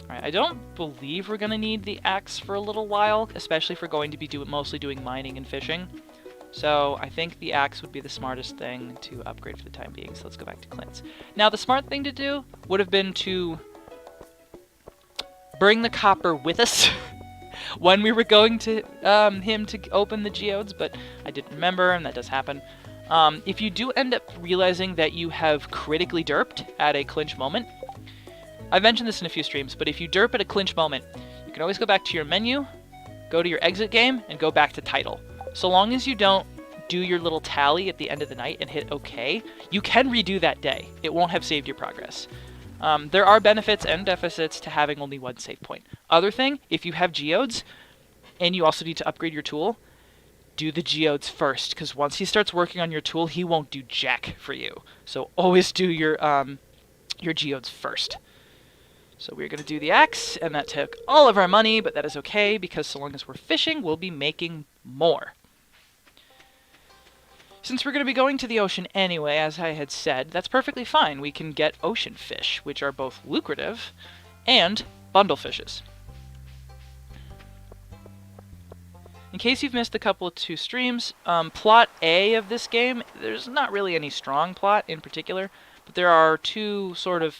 Alright, I don't believe we're going to need the axe for a little while, especially if we're going to be mostly doing mining and fishing. So I think the axe would be the smartest thing to upgrade for the time being, so let's go back to Clint's. Now, the smart thing to do would have been to bring the copper with us when we were going to him to open the geodes, but I didn't remember, and that does happen. If you do end up realizing that you have critically derped at a clinch moment, I've mentioned this in a few streams, but if you derp at a clinch moment, you can always go back to your menu, go to your exit game, and go back to title. So long as you don't do your little tally at the end of the night and hit OK, you can redo that day. It won't have saved your progress. There are benefits and deficits to having only one save point. Other thing, if you have geodes, and you also need to upgrade your tool, do the geodes first, because once he starts working on your tool, he won't do jack for you. So always do your geodes first. So we're going to do the axe, and that took all of our money, but that is okay, because so long as we're fishing, we'll be making more. Since we're going to be going to the ocean anyway, as I had said, that's perfectly fine. We can get ocean fish, which are both lucrative and bundle fishes. In case you've missed a couple of 2 streams, plot A of this game, there's not really any strong plot in particular, but there are 2 sort of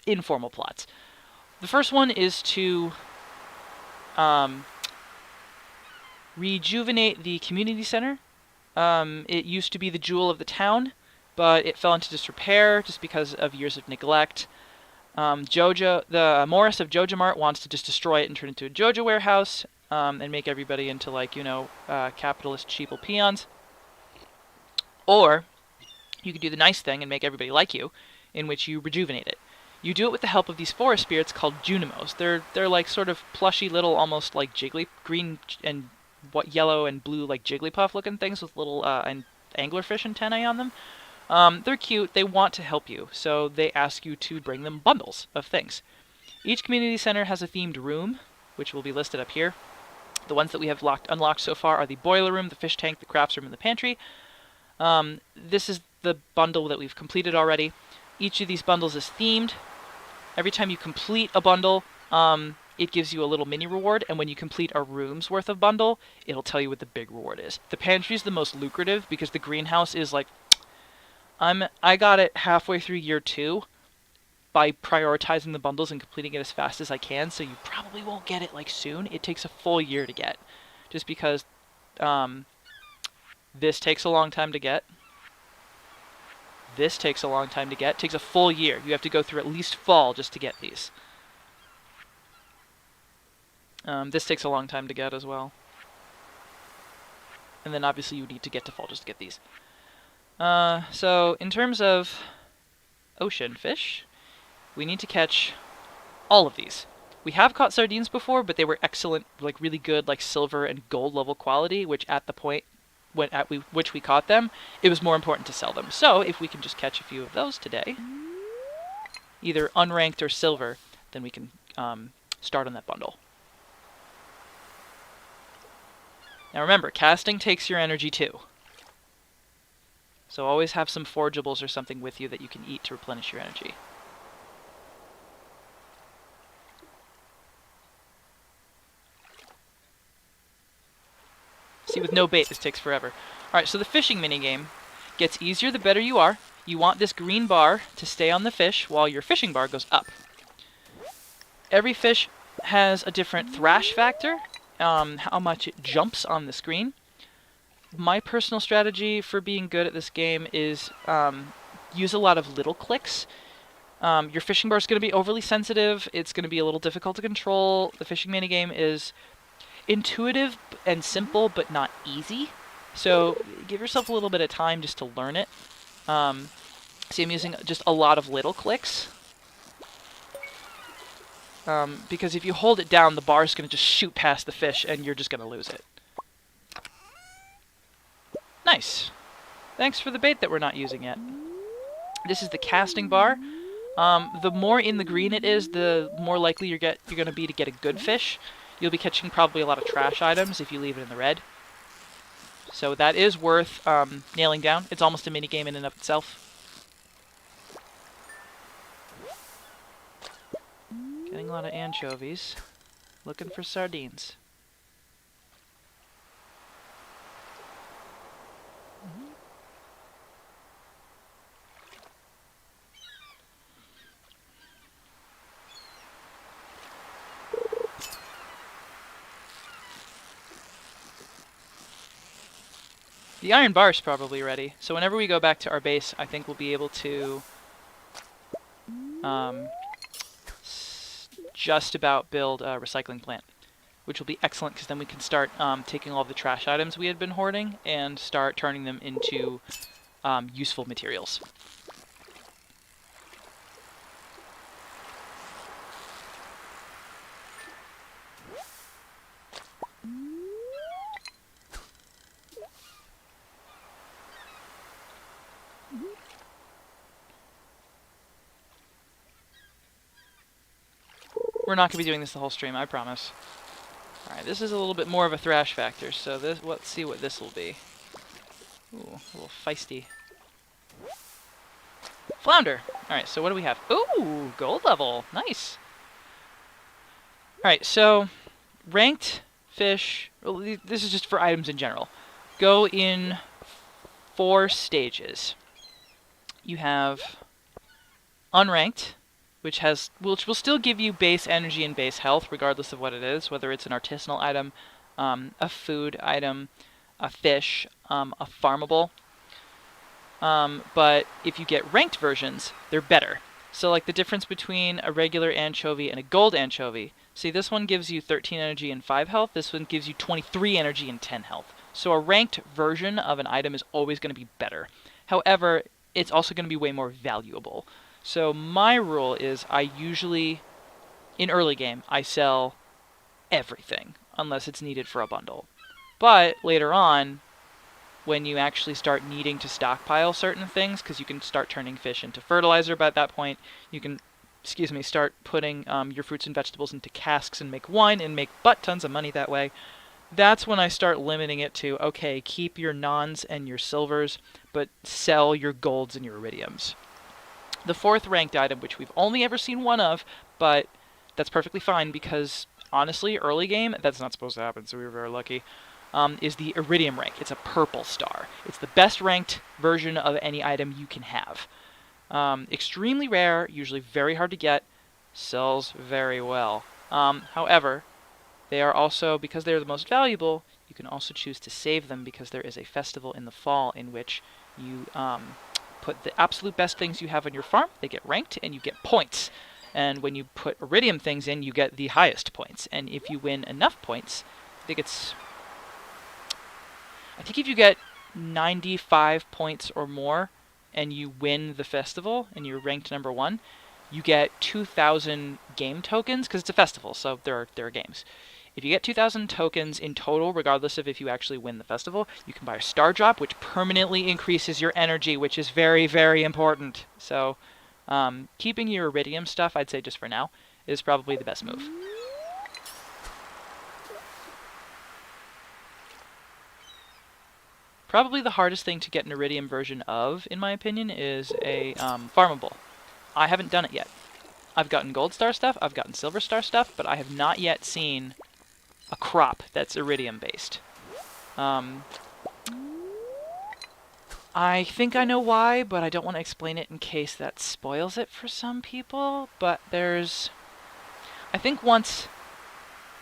informal plots. The first one is to rejuvenate the community center. It used to be the jewel of the town, but it fell into disrepair just because of years of neglect. The Morris of Joja Mart wants to just destroy it and turn it into a Joja warehouse, and make everybody into, like, capitalist sheeple peons. Or you could do the nice thing and make everybody like you, in which you rejuvenate it. You do it with the help of these forest spirits called Junimos. They're like sort of plushy little, almost like green and yellow and blue, like Jigglypuff looking things with little anglerfish antennae on them. They're cute. They want to help you, so they ask you to bring them bundles of things. Each community center has a themed room, which will be listed up here. The ones that we have unlocked so far are the boiler room, the fish tank, the crafts room, and the pantry. This is the bundle that we've completed already. Each of these bundles is themed. Every time you complete a bundle, it gives you a little mini reward, and when you complete a room's worth of bundle, it'll tell you what the big reward is. The pantry is the most lucrative because the greenhouse is like, I got it halfway through year 2 by prioritizing the bundles and completing it as fast as I can, so you probably won't get it like soon. It takes a full year to get, just because this takes a long time to get. This takes a long time to get. It takes a full year. You have to go through at least fall just to get these. This takes a long time to get as well. And then obviously you need to get to fall just to get these. So in terms of ocean fish, we need to catch all of these. We have caught sardines before, but they were excellent, like really good, like silver and gold level quality, which at the point which we caught them, it was more important to sell them. So if we can just catch a few of those today, either unranked or silver, then we can start on that bundle. Now remember, casting takes your energy too. So always have some forageables or something with you that you can eat to replenish your energy. See, with no bait, this takes forever. Alright, so the fishing minigame gets easier the better you are. You want this green bar to stay on the fish while your fishing bar goes up. Every fish has a different thrash factor, how much it jumps on the screen. My personal strategy for being good at this game is use a lot of little clicks. Your fishing bar is going to be overly sensitive. It's going to be a little difficult to control. The fishing minigame is intuitive and simple, but not easy. So give yourself a little bit of time just to learn it. See, I'm using just a lot of little clicks. Because if you hold it down, the bar is going to just shoot past the fish, and you're just going to lose it. Nice. Thanks for the bait that we're not using yet. This is the casting bar. The more in the green it is, the more likely you're going to be to get a good fish. You'll be catching probably a lot of trash items if you leave it in the red. So that is worth nailing down. It's almost a minigame in and of itself. Getting a lot of anchovies. Looking for sardines. The iron bar is probably ready, so whenever we go back to our base, I think we'll be able to just about build a recycling plant, which will be excellent because then we can start taking all the trash items we had been hoarding and start turning them into useful materials. We're not going to be doing this the whole stream, I promise. Alright, this is a little bit more of a thrash factor, so this, let's see what this will be. Ooh, a little feisty. Flounder! Alright, so what do we have? Ooh, gold level. Nice. Alright, so ranked fish, well, this is just for items in general, go in 4 stages. You have unranked, which will still give you base energy and base health regardless of what it is, whether it's an artisanal item, a food item, a fish, a farmable. But if you get ranked versions, they're better. So like the difference between a regular anchovy and a gold anchovy. See, this one gives you 13 energy and 5 health. This one gives you 23 energy and 10 health. So a ranked version of an item is always going to be better. However, it's also going to be way more valuable. So my rule is I usually, in early game, I sell everything unless it's needed for a bundle. But later on, when you actually start needing to stockpile certain things, because you can start turning fish into fertilizer by that point, you can, start putting your fruits and vegetables into casks and make wine and make butt tons of money that way. That's when I start limiting it to, okay, keep your nons and your silvers, but sell your golds and your iridiums. The 4th ranked item, which we've only ever seen one of, but that's perfectly fine because, honestly, early game, that's not supposed to happen, so we were very lucky, is the iridium rank. It's a purple star. It's the best ranked version of any item you can have. Extremely rare, usually very hard to get, sells very well. However, they are also, because they're the most valuable, you can also choose to save them because there is a festival in the fall in which you put the absolute best things you have on your farm, they get ranked, and you get points. And when you put iridium things in, you get the highest points. And if you win enough points, I think if you get 95 points or more, and you win the festival, and you're ranked number 1, you get 2,000 game tokens, because it's a festival, so there are games. If you get 2,000 tokens in total, regardless of if you actually win the festival, you can buy a star drop, which permanently increases your energy, which is very, very important. So, keeping your iridium stuff, I'd say just for now, is probably the best move. Probably the hardest thing to get an iridium version of, in my opinion, is a farmable. I haven't done it yet. I've gotten gold star stuff, I've gotten silver star stuff, but I have not yet seen a crop that's iridium based. I think I know why, but I don't want to explain it in case that spoils it for some people. But I think once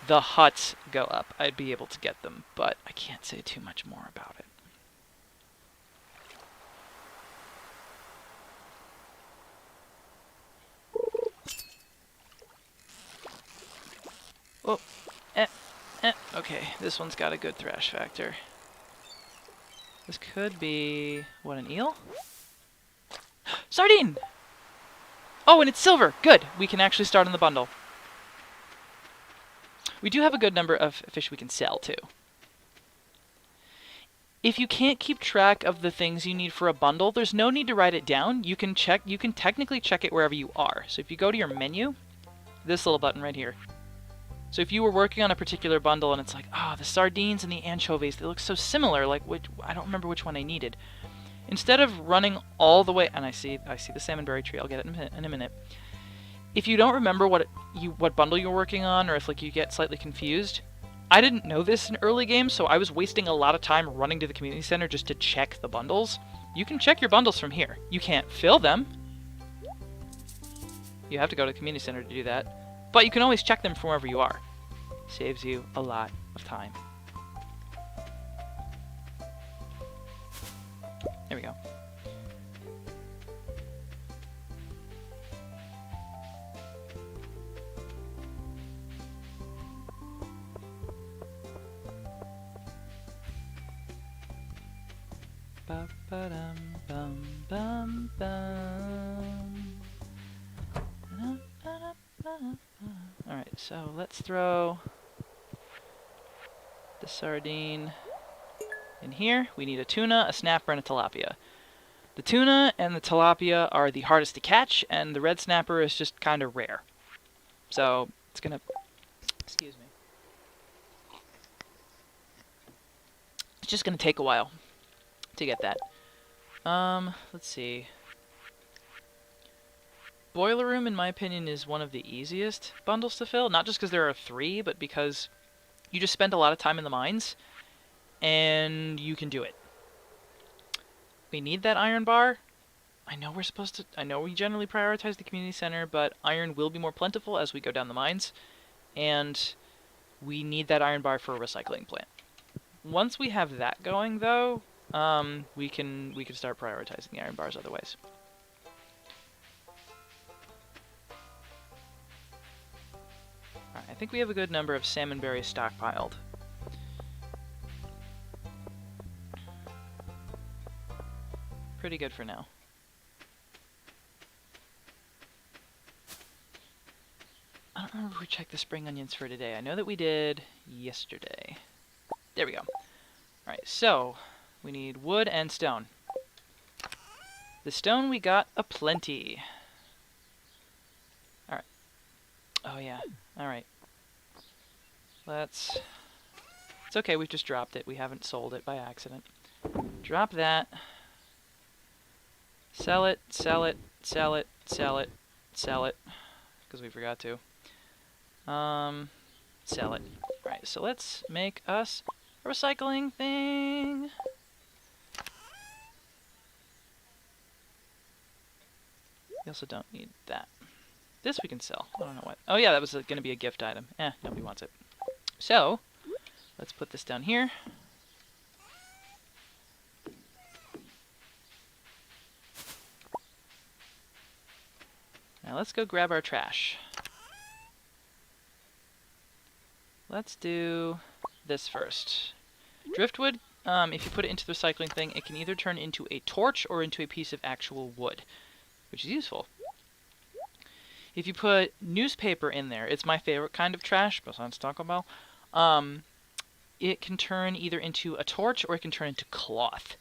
the huts go up, I'd be able to get them, but I can't say too much more about it. Oh, okay, this one's got a good thrash factor. This could be, what, an eel? Sardine! Oh, and it's silver! Good! We can actually start on the bundle. We do have a good number of fish we can sell, too. If you can't keep track of the things you need for a bundle, there's no need to write it down. You can technically check it wherever you are. So if you go to your menu, this little button right here. So if you were working on a particular bundle and it's like, the sardines and the anchovies, they look so similar, like I don't remember which one I needed. Instead of running all the way, and I see the salmonberry tree, I'll get it in a minute. If you don't remember what bundle you're working on, or if you get slightly confused, I didn't know this in early game, so I was wasting a lot of time running to the community center just to check the bundles. You can check your bundles from here. You can't fill them. You have to go to the community center to do that. But you can always check them from wherever you are. Saves you a lot of time. There we go. Alright, so let's throw the sardine in here. We need a tuna, a snapper, and a tilapia. The tuna and the tilapia are the hardest to catch, and the red snapper is just kind of rare. So It's gonna... Excuse me. It's just gonna take a while to get that. Let's see. Boiler Room, in my opinion, is one of the easiest bundles to fill. Not just because there are 3, but because you just spend a lot of time in the mines, and you can do it. We need that iron bar. I know we're supposed to... I know we generally prioritize the community center, but iron will be more plentiful as we go down the mines, and we need that iron bar for a recycling plant. Once we have that going, though, we can start prioritizing the iron bars otherwise. Alright, I think we have a good number of salmonberry stockpiled. Pretty good for now. I don't remember if we checked the spring onions for today. I know that we did yesterday. There we go. Alright, so we need wood and stone. The stone we got aplenty. Alright. Oh yeah. Alright. Let's... It's okay, we've just dropped it. We haven't sold it by accident. Drop that. Sell it, sell it, sell it, sell it, sell it. Because we forgot to. Sell it. Alright, so let's make us a recycling thing. We also don't need that. This we can sell. I don't know what. Oh yeah, that was going to be a gift item. Nobody wants it. So, let's put this down here. Now let's go grab our trash. Let's do this first. Driftwood, if you put it into the recycling thing, it can either turn into a torch or into a piece of actual wood, which is useful. If you put newspaper in there, it's my favorite kind of trash, besides Taco Bell, it can turn either into a torch or it can turn into cloth.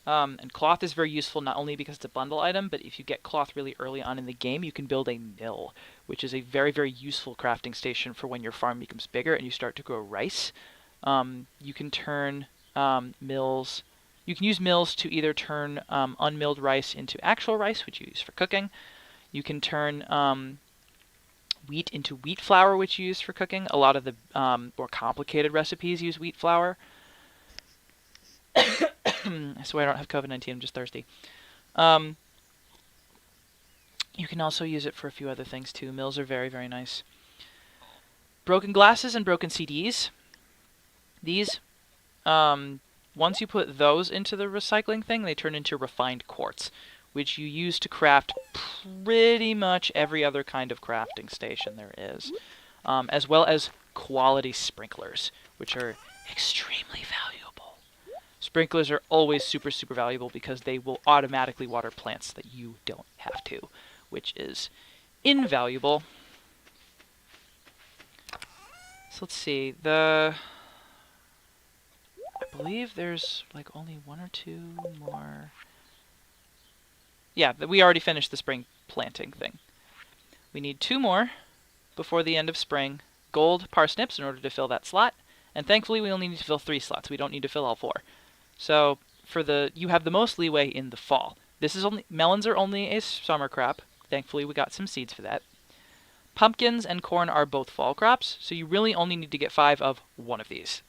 And cloth is very useful not only because it's a bundle item, but if you get cloth really early on in the game, you can build a mill, which is a very, very useful crafting station for when your farm becomes bigger and you start to grow rice. You can turn mills... You can use mills to either turn unmilled rice into actual rice, which you use for cooking. You can turn wheat into wheat flour, which you use for cooking. A lot of the more complicated recipes use wheat flour. I swear I don't have COVID-19, I'm just thirsty. You can also use it for a few other things too. Mills are very, very nice. Broken glasses and broken CDs. These, once you put those into the recycling thing, they turn into refined quartz, which you use to craft pretty much every other kind of crafting station there is. As well as quality sprinklers, which are extremely valuable. Sprinklers are always super, super valuable because they will automatically water plants that you don't have to, which is invaluable. So let's see, I believe there's like only 1 or 2 more. Yeah, we already finished the spring planting thing. We need 2 more before the end of spring. Gold parsnips in order to fill that slot. And thankfully we only need to fill 3 slots. We don't need to fill all 4. So you have the most leeway in the fall. Melons are only a summer crop. Thankfully we got some seeds for that. Pumpkins and corn are both fall crops, so you really only need to get 5 of one of these.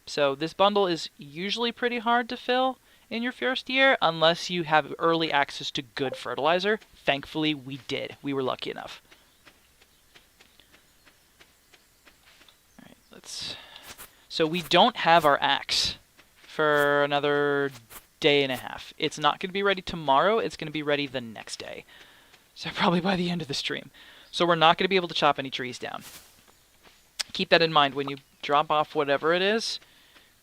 So this bundle is usually pretty hard to fill in your first year unless you have early access to good fertilizer. Thankfully we did. We were lucky enough. Alright, so we don't have our axe for another day and a half. It's not going to be ready tomorrow. It's going to be ready the next day. So probably by the end of the stream. So we're not going to be able to chop any trees down. Keep that in mind when you drop off whatever it is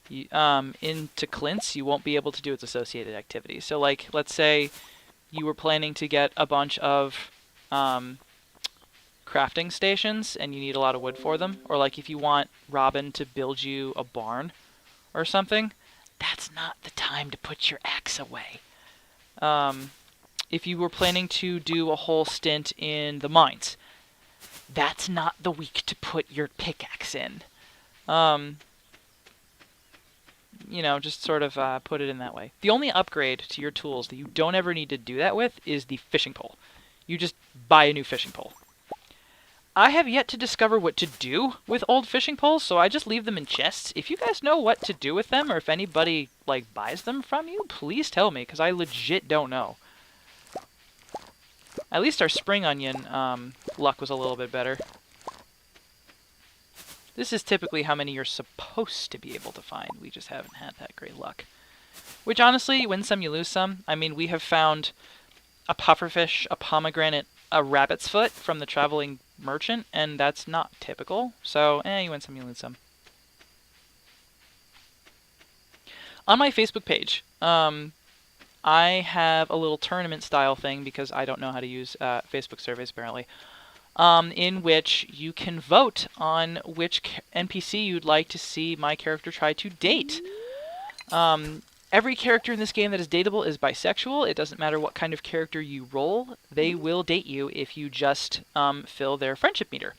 into Clint's. You won't be able to do its associated activities. So like, let's say you were planning to get a bunch of crafting stations and you need a lot of wood for them. Or like if you want Robin to build you a barn or something, that's not the time to put your axe away. If you were planning to do a whole stint in the mines, that's not the week to put your pickaxe in. Um, you know, just sort of put it in that way. The only upgrade to your tools that you don't ever need to do that with is the fishing pole. You just buy a new fishing pole. I have yet to discover what to do with old fishing poles, so I just leave them in chests. If you guys know what to do with them, or if anybody, like, buys them from you, please tell me, because I legit don't know. At least our spring onion luck was a little bit better. This is typically how many you're supposed to be able to find. We just haven't had that great luck. Which, honestly, you win some, you lose some. I mean, we have found a pufferfish, a pomegranate, a rabbit's foot from the traveling merchant, and that's not typical. So, you win some, you lose some. On my Facebook page, I have a little tournament-style thing because I don't know how to use Facebook surveys, apparently, in which you can vote on which NPC you'd like to see my character try to date. Every character in this game that is dateable is bisexual. It doesn't matter what kind of character you roll. They will date you if you just fill their friendship meter.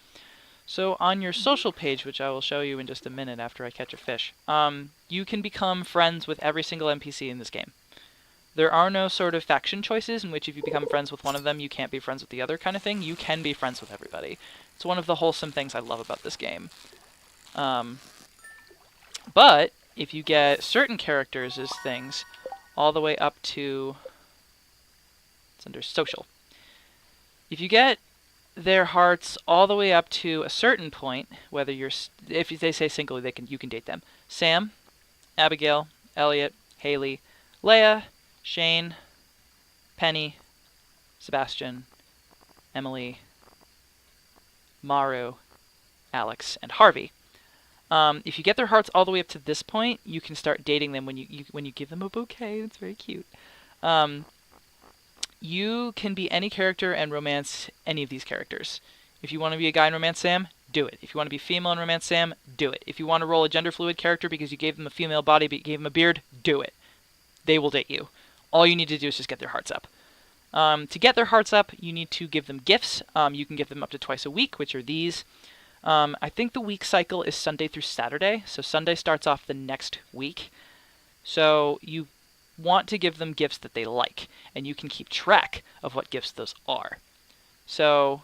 So on your social page, which I will show you in just a minute after I catch a fish, you can become friends with every single NPC in this game. There are no sort of faction choices in which if you become friends with one of them, you can't be friends with the other kind of thing. You can be friends with everybody. It's one of the wholesome things I love about this game. But if you get certain characters as things all the way up to, it's under social. If you get their hearts all the way up to a certain point, whether you're, if they say single, you can date them. Sam, Abigail, Elliot, Haley, Leia, Shane, Penny, Sebastian, Emily, Maru, Alex, and Harvey. If you get their hearts all the way up to this point, you can start dating them when you give them a bouquet. It's very cute. You can be any character and romance any of these characters. If you want to be a guy and romance Sam, do it. If you want to be female and romance Sam, do it. If you want to roll a gender fluid character because you gave them a female body but you gave them a beard, do it. They will date you. All you need to do is just get their hearts up. To get their hearts up, you need to give them gifts. You can give them up to twice a week, which are these. I think the week cycle is Sunday through Saturday, so Sunday starts off the next week. So you want to give them gifts that they like, and you can keep track of what gifts those are. So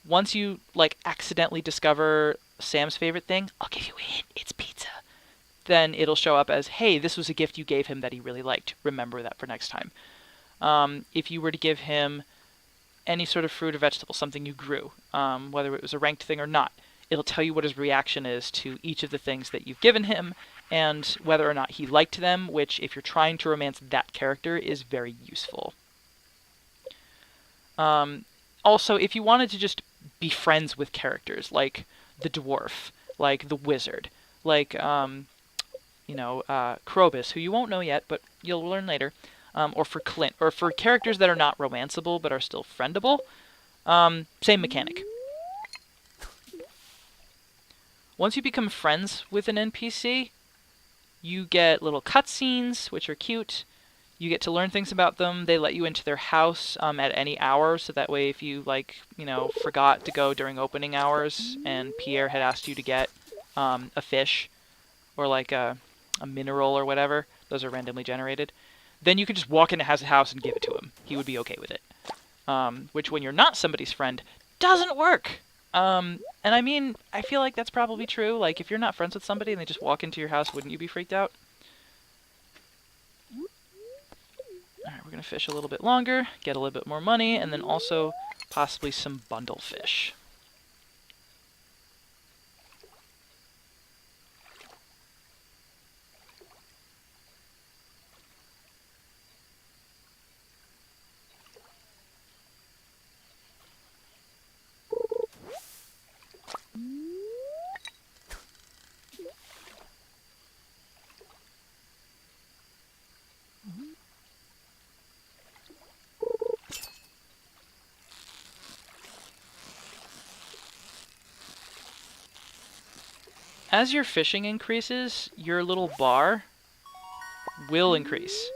once you accidentally discover Sam's favorite thing, I'll give you a hint, it's pizza. Then it'll show up as, hey, this was a gift you gave him that he really liked. Remember that for next time. If you were to give him any sort of fruit or vegetable, something you grew, whether it was a ranked thing or not, it'll tell you what his reaction is to each of the things that you've given him and whether or not he liked them, which, if you're trying to romance that character, is very useful. Also, if you wanted to just be friends with characters, like the dwarf, like the wizard, like, Krobus, who you won't know yet, but you'll learn later, or for Clint, or for characters that are not romanceable but are still friendable, same mechanic. Once you become friends with an NPC, you get little cutscenes, which are cute. You get to learn things about them. They let you into their house at any hour, so that way if you, forgot to go during opening hours and Pierre had asked you to get a fish or, a mineral or whatever, those are randomly generated, then you could just walk into his house and give it to him. He would be okay with it. Which, when you're not somebody's friend, doesn't work. And I mean, I feel like that's probably true. Like, if you're not friends with somebody and they just walk into your house, wouldn't you be freaked out? Alright, we're going to fish a little bit longer, get a little bit more money, and then also possibly some bundle fish. As your fishing increases, your little bar will increase.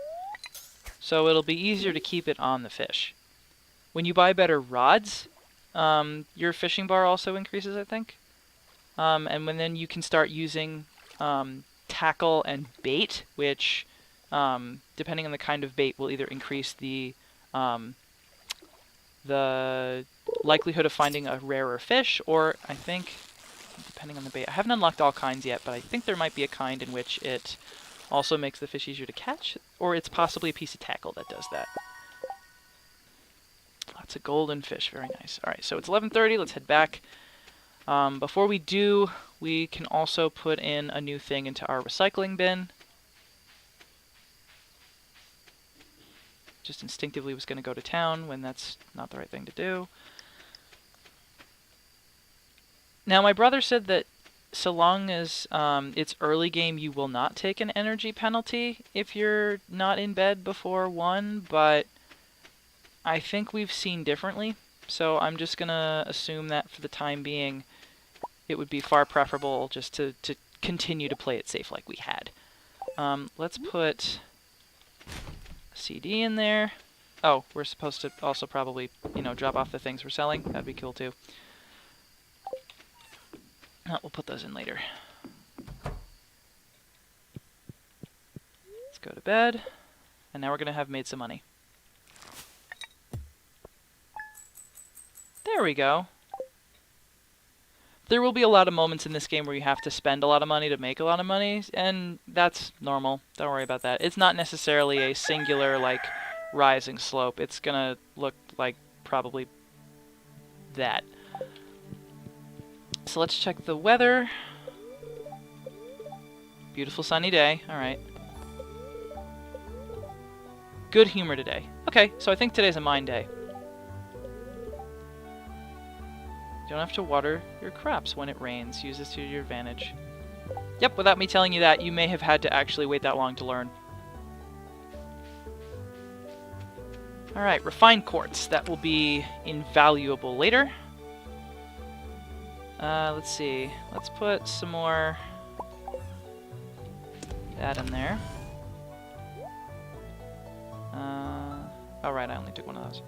So it'll be easier to keep it on the fish. When you buy better rods, your fishing bar also increases, I think. Then you can start using tackle and bait, which, depending on the kind of bait, will either increase the likelihood of finding a rarer fish, or I think, depending on the bait, I haven't unlocked all kinds yet, but I think there might be a kind in which it also makes the fish easier to catch, or it's possibly a piece of tackle that does that. Lots of golden fish, very nice. Alright, so it's 11:30, let's head back. Before we do, we can also put in a new thing into our recycling bin. Just instinctively was going to go to town when that's not the right thing to do. Now, my brother said that so long as it's early game, you will not take an energy penalty if you're not in bed before 1, but I think we've seen differently, so I'm just going to assume that for the time being, it would be far preferable just to continue to play it safe like we had. Let's put a CD in there. Oh, we're supposed to also probably, drop off the things we're selling. That'd be cool too. We'll put those in later. Let's go to bed. And now we're going to have made some money. There we go. There will be a lot of moments in this game where you have to spend a lot of money to make a lot of money, and that's normal. Don't worry about that. It's not necessarily a singular, rising slope. It's gonna look like probably that. So let's check the weather. Beautiful sunny day. Alright. Good humor today. Okay, so I think today's a mine day. You don't have to water your crops when it rains. Use this to your advantage. Yep, without me telling you that, you may have had to actually wait that long to learn. Alright, refined quartz. That will be invaluable later. Let's see. Let's put some more that in there. Alright, I only took one of those.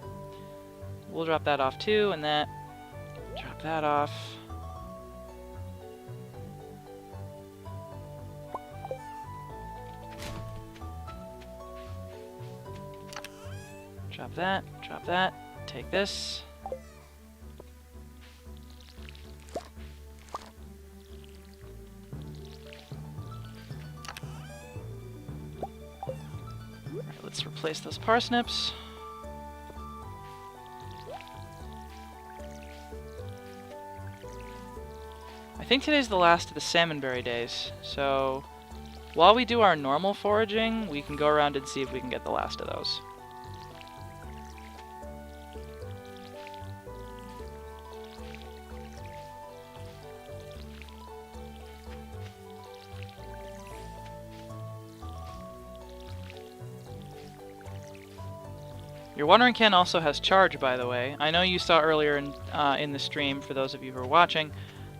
We'll drop that off too, and that. Drop that off. Drop that, take this. Alright, let's replace those parsnips. I think today's the last of the salmonberry days, so while we do our normal foraging, we can go around and see if we can get the last of those. Your watering can also has charge, by the way. I know you saw earlier in the stream, for those of you who are watching,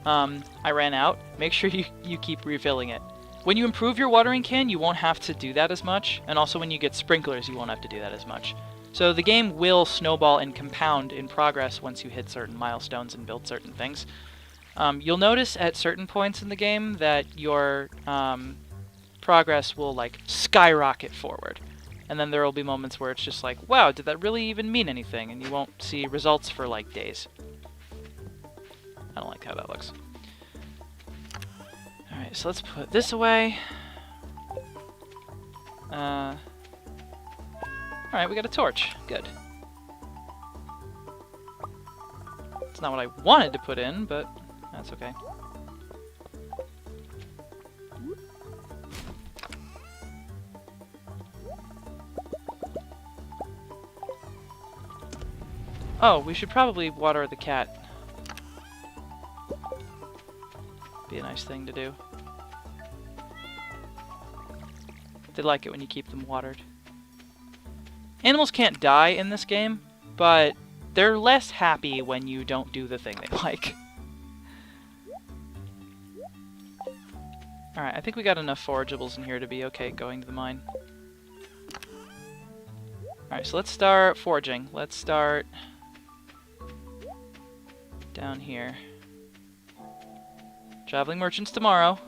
I ran out. Make sure you keep refilling it. When you improve your watering can, you won't have to do that as much, and also when you get sprinklers, you won't have to do that as much. So the game will snowball and compound in progress once you hit certain milestones and build certain things. You'll notice at certain points in the game that your progress will, skyrocket forward. And then there will be moments where it's just like, wow, did that really even mean anything? And you won't see results for, days. I don't like how that looks. Alright, so let's put this away. Alright, we got a torch. Good. It's not what I wanted to put in, but that's okay. Oh, we should probably water the cat. Be a nice thing to do. They like it when you keep them watered. Animals can't die in this game, but they're less happy when you don't do the thing they like. Alright, I think we got enough forageables in here to be okay going to the mine. Alright, so let's start foraging. Let's start down here. Traveling merchants tomorrow.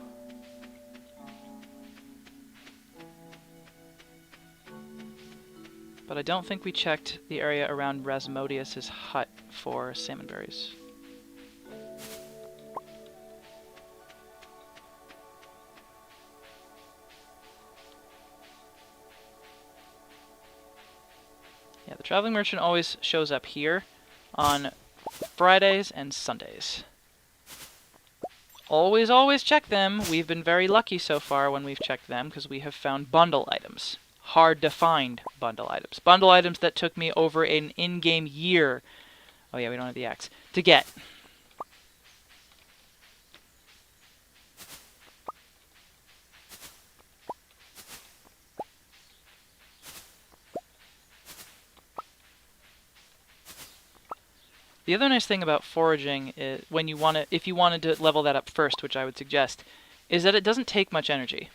But I don't think we checked the area around Rasmodius' hut for salmonberries. Yeah, the traveling merchant always shows up here on Fridays and Sundays. Always, always check them. We've been very lucky so far when we've checked them because we have found bundle items. Hard to find bundle items. Bundle items that took me over an in-game year. Oh yeah, we don't have the axe. To get. The other nice thing about foraging is when you want to, if you wanted to level that up first, which I would suggest, is that it doesn't take much energy.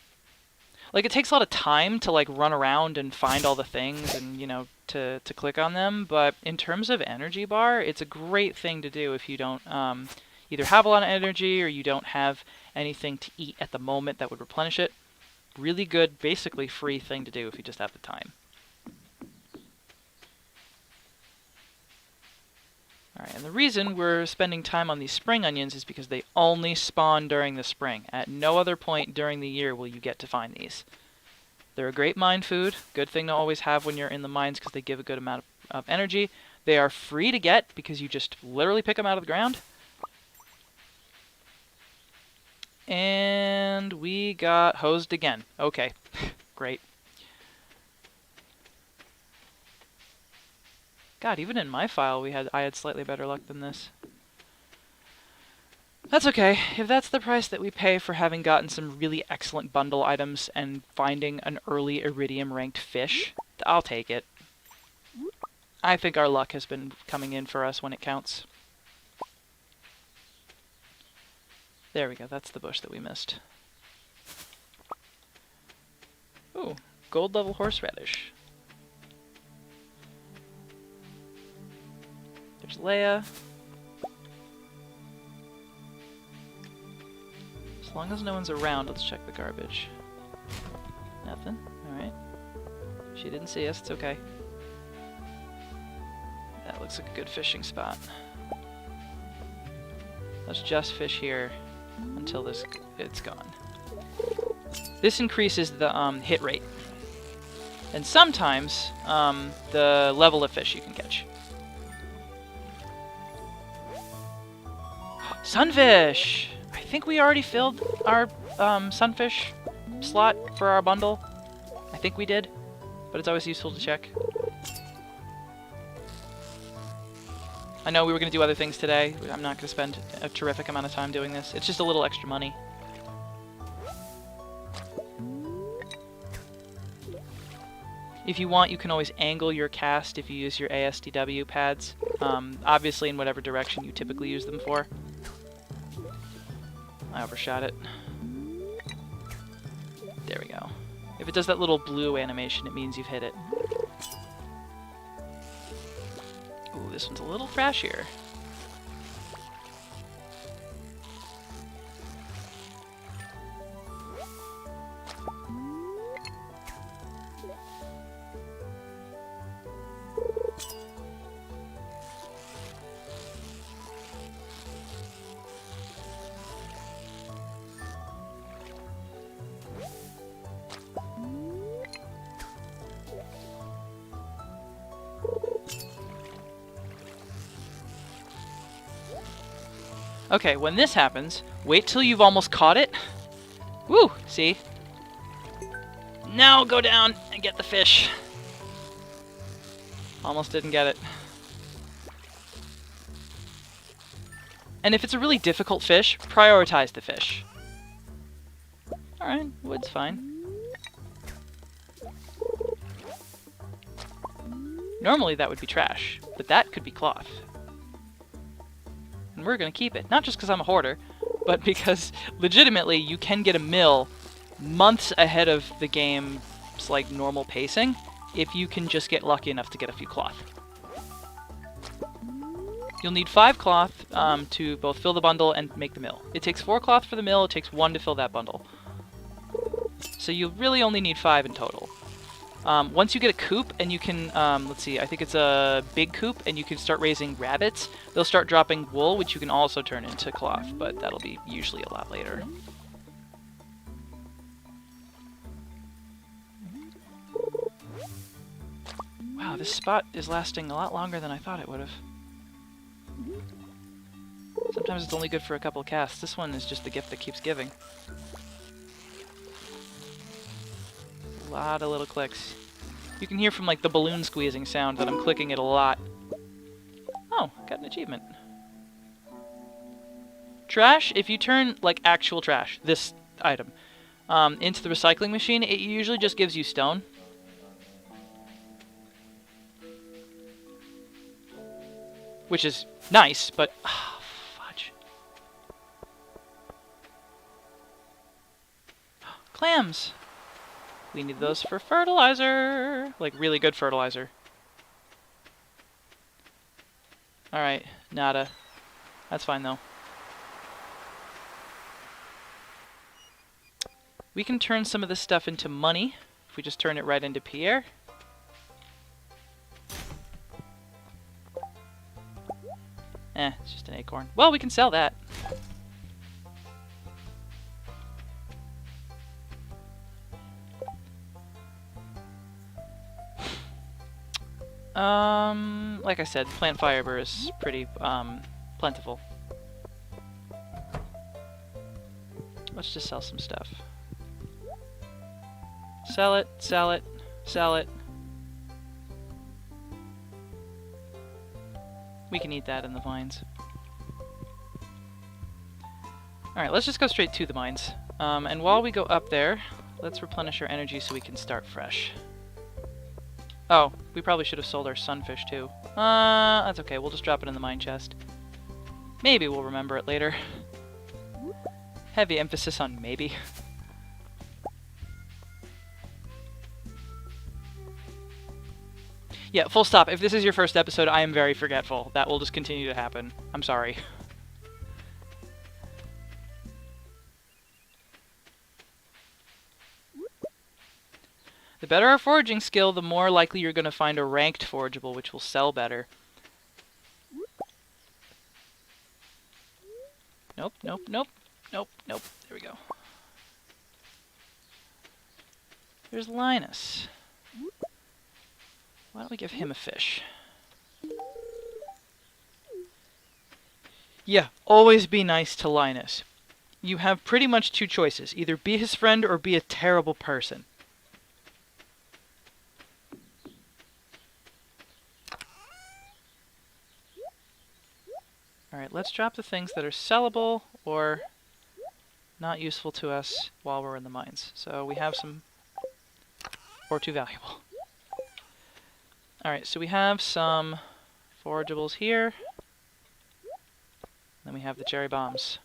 Like, it takes a lot of time to, like, run around and find all the things and, you know, to click on them. But in terms of energy bar, it's a great thing to do if you don't either have a lot of energy or you don't have anything to eat at the moment that would replenish it. Really good, basically free thing to do if you just have the time. Alright, and the reason we're spending time on these spring onions is because they only spawn during the spring. At no other point during the year will you get to find these. They're a great mine food, good thing to always have when you're in the mines because they give a good amount of energy. They are free to get because you just literally pick them out of the ground. And we got hosed again. Okay, great. God, even in my file I had slightly better luck than this. That's okay. If that's the price that we pay for having gotten some really excellent bundle items and finding an early iridium ranked fish, I'll take it. I think our luck has been coming in for us when it counts. There we go, that's the bush that we missed. Ooh, gold level horseradish. There's Leia. As long as no one's around, let's check the garbage. Nothing? Alright. She didn't see us, it's okay. That looks like a good fishing spot. Let's just fish here until it's gone. This increases the hit rate. And sometimes the level of fish you can catch. Sunfish! I think we already filled our sunfish slot for our bundle. I think we did, but it's always useful to check. I know we were going to do other things today. I'm not going to spend a terrific amount of time doing this. It's just a little extra money. If you want, you can always angle your cast if you use your ASDW pads. Obviously in whatever direction you typically use them for. I overshot it. There we go. If it does that little blue animation, it means you've hit it. Ooh, this one's a little trashier. Okay, when this happens, wait till you've almost caught it. Woo! See? Now go down and get the fish. Almost didn't get it. And if it's a really difficult fish, prioritize the fish. Alright, wood's fine. Normally that would be trash, but that could be cloth. And we're going to keep it. Not just because I'm a hoarder, but because legitimately you can get a mill months ahead of the game's like normal pacing if you can just get lucky enough to get a few cloth. You'll need 5 cloth to both fill the bundle and make the mill. It takes 4 cloth for the mill, it takes 1 to fill that bundle. So you really only need 5 in total. Once you get a coop and you can, let's see, I think it's a big coop and you can start raising rabbits, they'll start dropping wool, which you can also turn into cloth, but that'll be usually a lot later. Wow, this spot is lasting a lot longer than I thought it would have. Sometimes it's only good for a couple of casts. This one is just the gift that keeps giving. A lot of little clicks. You can hear from like the balloon squeezing sound that I'm clicking it a lot. Oh, got an achievement. Trash, if you turn like actual trash, this item, into the recycling machine, it usually just gives you stone. Which is nice, but fudge. Clams. We need those for fertilizer. Like really good fertilizer. Alright, nada. That's fine though. We can turn some of this stuff into money if we just turn it right into Pierre. It's just an acorn. Well, we can sell that. Like I said, plant fiber is pretty, plentiful. Let's just sell some stuff. Sell it, sell it, sell it. We can eat that in the mines. Alright, let's just go straight to the mines. And while we go up there, let's replenish our energy so we can start fresh. Oh, we probably should have sold our sunfish too. That's okay, we'll just drop it in the mine chest. Maybe we'll remember it later. Heavy emphasis on maybe. Yeah, full stop. If this is your first episode, I am very forgetful. That will just continue to happen. I'm sorry. The better our foraging skill, the more likely you're going to find a ranked forageable, which will sell better. Nope, nope, nope, nope, nope. There we go. There's Linus. Why don't we give him a fish? Yeah, always be nice to Linus. You have pretty much two choices. Either be his friend or be a terrible person. Alright, let's drop the things that are sellable or not useful to us while we're in the mines. So we have some... or too valuable. Alright, so we have some forageables here. Then we have the cherry bombs.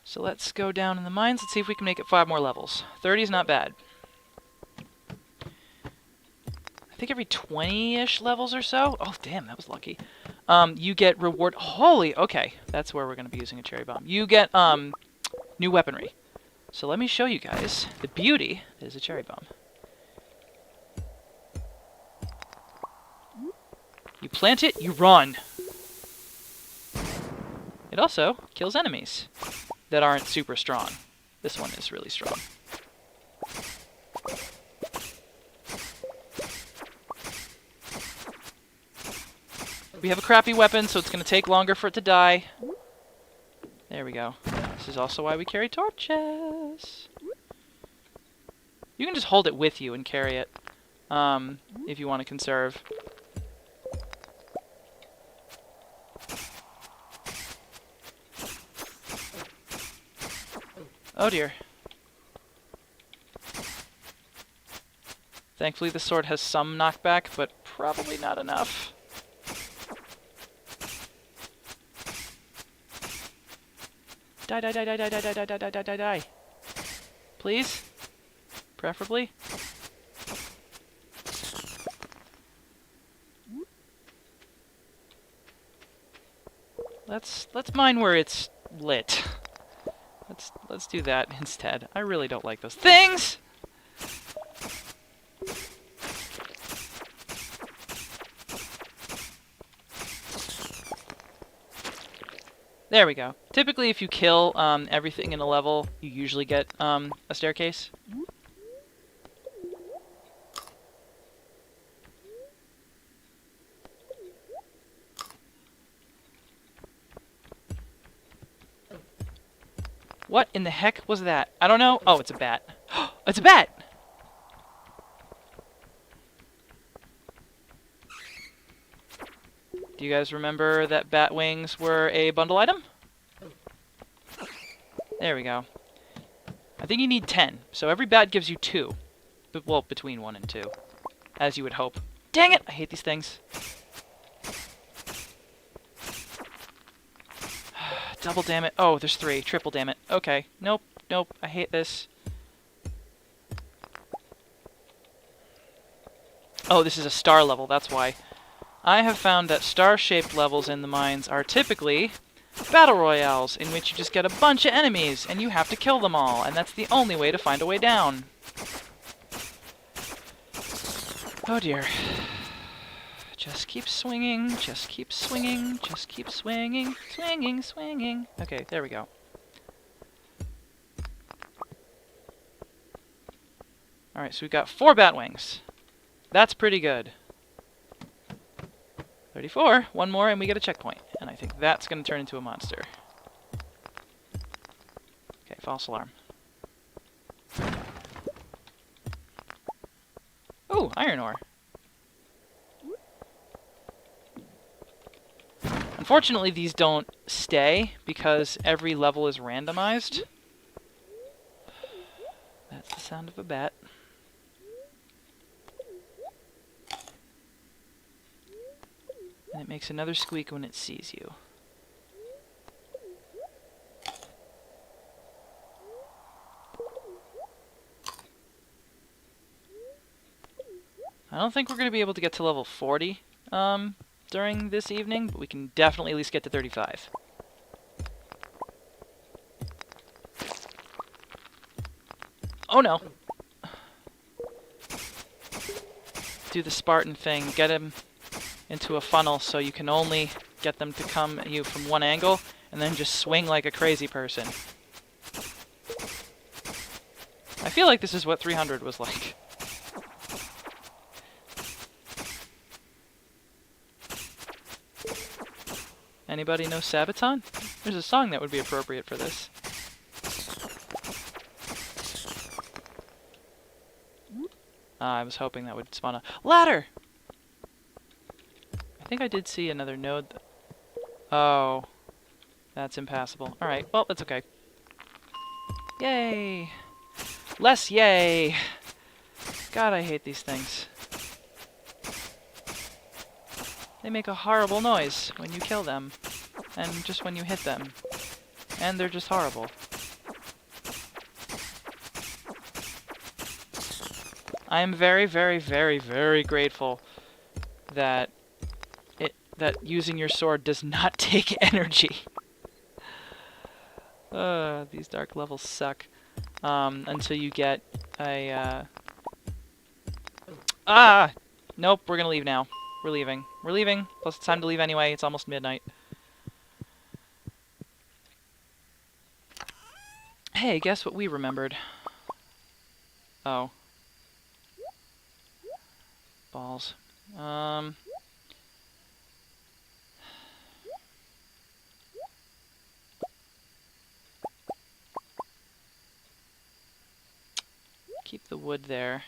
So let's go down in the mines. Let's see if we can make it 5 more levels. 30 is not bad. I think every 20-ish levels or so. Oh, damn, that was lucky. You get reward... Holy, okay. That's where we're going to be using a cherry bomb. You get new weaponry. So let me show you guys the beauty that is a cherry bomb. You plant it, you run. It also kills enemies that aren't super strong. This one is really strong. We have a crappy weapon, so it's going to take longer for it to die. There we go. This is also why we carry torches. You can just hold it with you and carry it if you want to conserve. Oh dear. Thankfully the sword has some knockback, but probably not enough. Die, die, die, die, die, die, die, die, die, die, die, die. Please? Preferably? Let's mine where it's lit. Let's do that instead. I really don't like those things. There we go. Typically, if you kill everything in a level, you usually get a staircase. What in the heck was that? I don't know. Oh, it's a bat. It's a bat! Do you guys remember that bat wings were a bundle item? There we go. I think you need 10. So every bat gives you 2. Well, between 1 and 2. As you would hope. Dang it! I hate these things. Double damn it. Oh, there's 3. Triple damn it. Okay. Nope. Nope. I hate this. Oh, this is a star level. That's why. I have found that star-shaped levels in the mines are typically battle royales, in which you just get a bunch of enemies, and you have to kill them all, and that's the only way to find a way down. Oh dear. Just keep swinging, just keep swinging, just keep swinging, swinging, swinging. Okay, there we go. Alright, so we've got 4 bat wings. That's pretty good. 34. One more and we get a checkpoint. And I think that's going to turn into a monster. Okay, false alarm. Ooh, iron ore. Unfortunately, these don't stay because every level is randomized. That's the sound of a bat. And it makes another squeak when it sees you. I don't think we're going to be able to get to level 40 during this evening, but we can definitely at least get to 35. Oh no! Do the Spartan thing, get him into a funnel so you can only get them to come at you from one angle, and then just swing like a crazy person. I feel like this is what 300 was like. Anybody know Sabaton? There's a song that would be appropriate for this. I was hoping that would spawn a ladder! I think I did see another node. Oh. That's impassable. Alright, well, that's okay. Yay! Less yay! God, I hate these things. They make a horrible noise when you kill them. And just when you hit them. And they're just horrible. I am very, very, very, very grateful that using your sword does not take energy. These dark levels suck. Until you get a, Nope, we're gonna leave now. We're leaving. We're leaving. Plus it's time to leave anyway. It's almost midnight. Hey, guess what we remembered? Oh. Balls. Keep the wood there.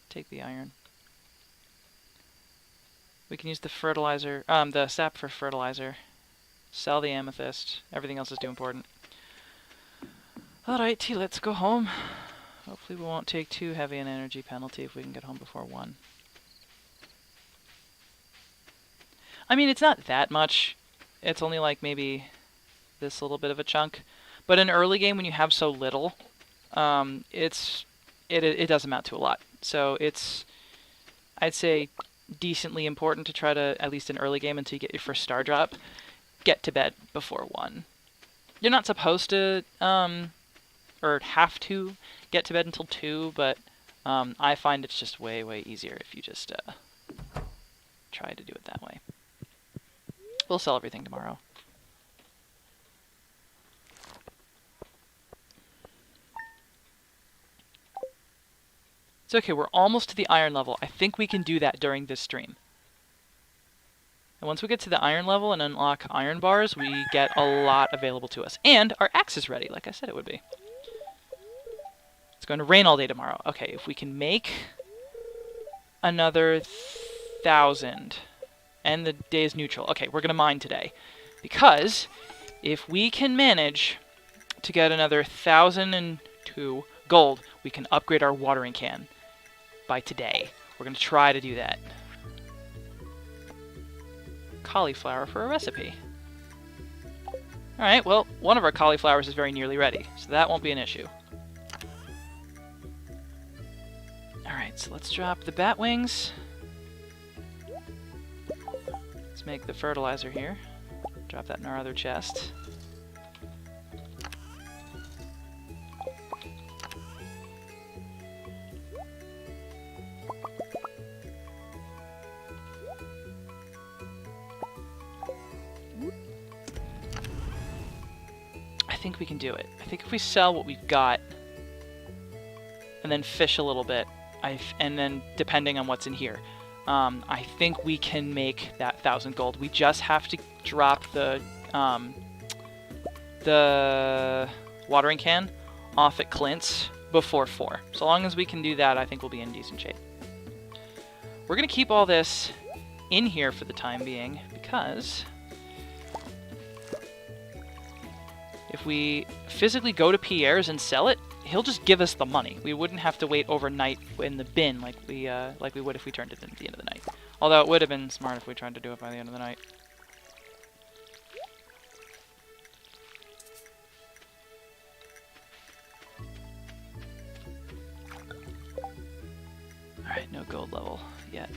Take the iron. We can use the fertilizer, the sap for fertilizer. Sell the amethyst. Everything else is too important. Alrighty, let's go home. Hopefully we won't take too heavy an energy penalty if we can get home before 1. I mean, it's not that much. It's only like maybe this little bit of a chunk. But in early game, when you have so little, it does amount to a lot. So it's... I'd say decently important to try to, at least in early game until you get your first star drop, get to bed before 1. You're not supposed to, or have to get to bed until 2, but I find it's just way, way easier if you just try to do it that way. We'll sell everything tomorrow. It's okay, we're almost to the iron level. I think we can do that during this stream. And once we get to the iron level and unlock iron bars, we get a lot available to us. And our axe is ready, like I said it would be. It's going to rain all day tomorrow. Okay, if we can make another 1,000, and the day is neutral. Okay, we're going to mine today. Because if we can manage to get another 1,002 gold, we can upgrade our watering can by today. We're going to try to do that. Cauliflower for a recipe. Alright, well, one of our cauliflowers is very nearly ready, so that won't be an issue. Alright, so let's drop the bat wings. Let's make the fertilizer here. Drop that in our other chest. I think we can do it. I think if we sell what we've got and then fish a little bit, and then depending on what's in here, I think we can make that 1,000 gold. We just have to drop the watering can off at Clint's before 4. So long as we can do that, I think we'll be in decent shape. We're going to keep all this in here for the time being, because if we physically go to Pierre's and sell it, he'll just give us the money. We wouldn't have to wait overnight in the bin like we would if we turned it in at the end of the night. Although it would have been smart if we tried to do it by the end of the night. Alright, no gold level yet.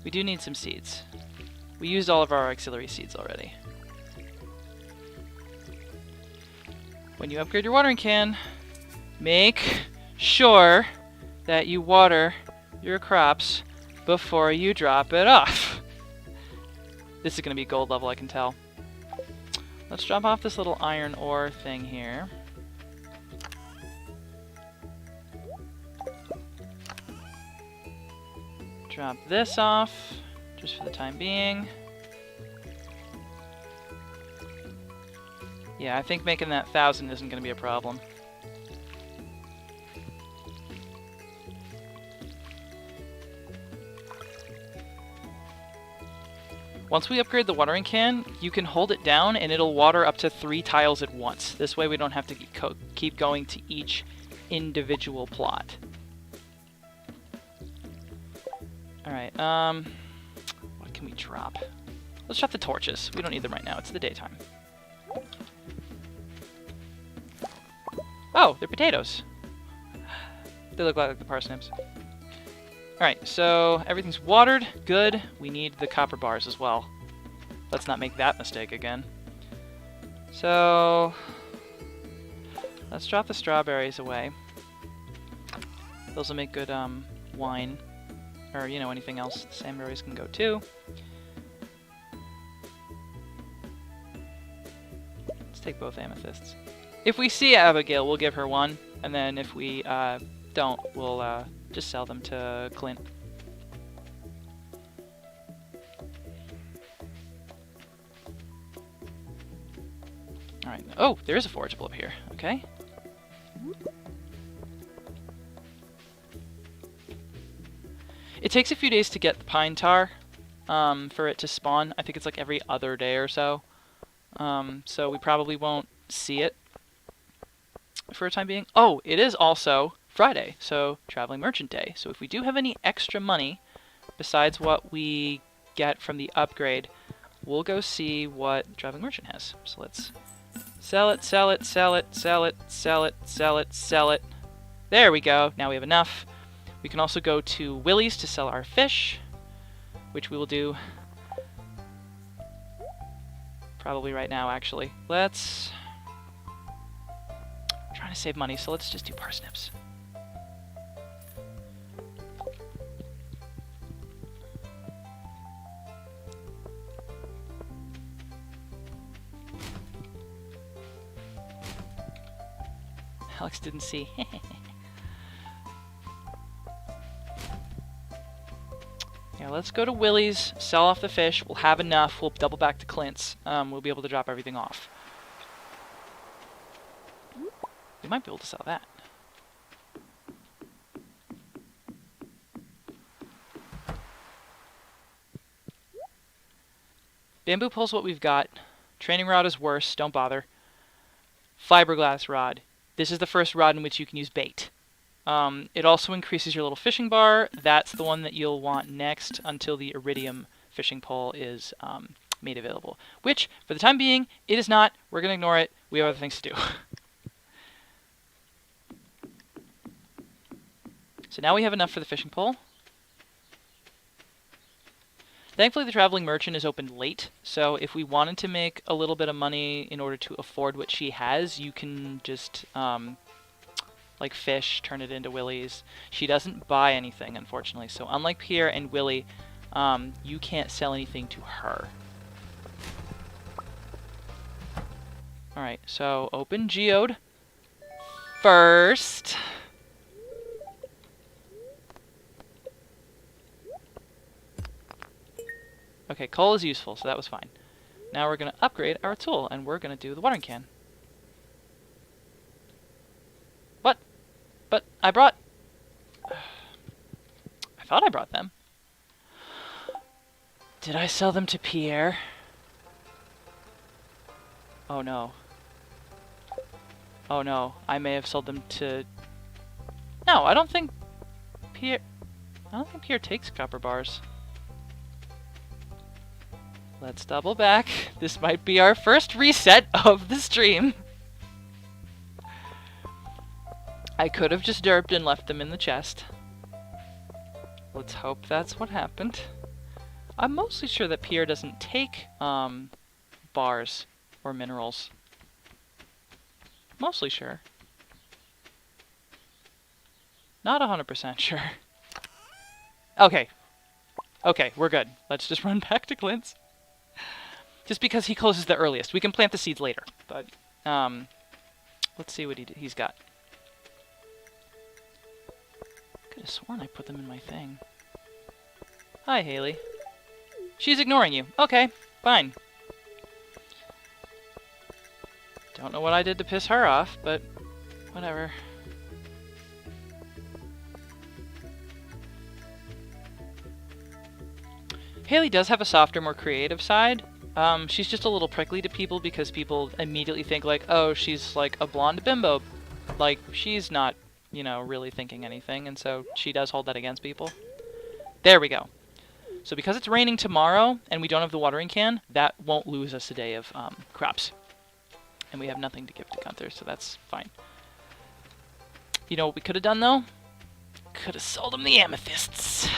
We do need some seeds. We used all of our auxiliary seeds already. When you upgrade your watering can, make sure that you water your crops before you drop it off. This is going to be gold level, I can tell. Let's drop off this little iron ore thing here. Drop this off, just for the time being. Yeah, I think making that 1,000 isn't going to be a problem. Once we upgrade the watering can, you can hold it down and it'll water up to 3 tiles at once. This way we don't have to keep going to each individual plot. Alright, what can we drop? Let's drop the torches. We don't need them right now. It's the daytime. Oh, they're potatoes. They look like the parsnips. Alright, so everything's watered. Good. We need the copper bars as well. Let's not make that mistake again. So let's drop the strawberries away. Those will make good wine. Or, you know, anything else. The salmonberries can go too. Let's take both amethysts. If we see Abigail, we'll give her one. And then if we don't, we'll just sell them to Clint. Alright. Oh, there is a forageable up here. Okay. It takes a few days to get the pine tar for it to spawn. I think it's like every other day or so. So we probably won't see it for a time being. Oh, it is also Friday, so Traveling Merchant Day. So if we do have any extra money besides what we get from the upgrade, we'll go see what Traveling Merchant has. So let's sell it, sell it, sell it, sell it, sell it, sell it, sell it. There we go. Now we have enough. We can also go to Willie's to sell our fish, which we will do probably right now, actually. I'm trying to save money, so let's just do parsnips. Alex didn't see. Yeah, let's go to Willie's, sell off the fish. We'll have enough. We'll double back to Clint's. We'll be able to drop everything off. We might be able to sell that. Bamboo pole's what we've got. Training rod is worse. Don't bother. Fiberglass rod. This is the first rod in which you can use bait. It also increases your little fishing bar. That's the one that you'll want next until the iridium fishing pole is made available. Which, for the time being, it is not. We're going to ignore it. We have other things to do. So now we have enough for the fishing pole. Thankfully, the Traveling Merchant is opened late, so if we wanted to make a little bit of money in order to afford what she has, you can just, like fish, turn it into Willie's. She doesn't buy anything, unfortunately, so unlike Pierre and Willie, you can't sell anything to her. Alright, so open Geode first. Okay, coal is useful, so that was fine. Now we're going to upgrade our tool, and we're going to do the watering can. What? But I brought... I thought I brought them. Did I sell them to Pierre? Oh no. Oh no, I may have sold them to... No, I don't think Pierre... I don't think Pierre takes copper bars. Let's double back. This might be our first reset of the stream. I could have just derped and left them in the chest. Let's hope that's what happened. I'm mostly sure that Pierre doesn't take bars or minerals. Mostly sure. Not 100% sure. Okay. Okay, we're good. Let's just run back to Clint's. Just because he closes the earliest. We can plant the seeds later, but let's see what he's got. Could have sworn I put them in my thing. Hi, Haley. She's ignoring you. Okay, fine. Don't know what I did to piss her off, but whatever. Haley does have a softer, more creative side. She's just a little prickly to people because people immediately think like, oh, she's like a blonde bimbo. Like, she's not, you know, really thinking anything, and so she does hold that against people. There we go. So because it's raining tomorrow, and we don't have the watering can, that won't lose us a day of crops. And we have nothing to give to Gunther, so that's fine. You know what we could have done, though? Could have sold him the amethysts.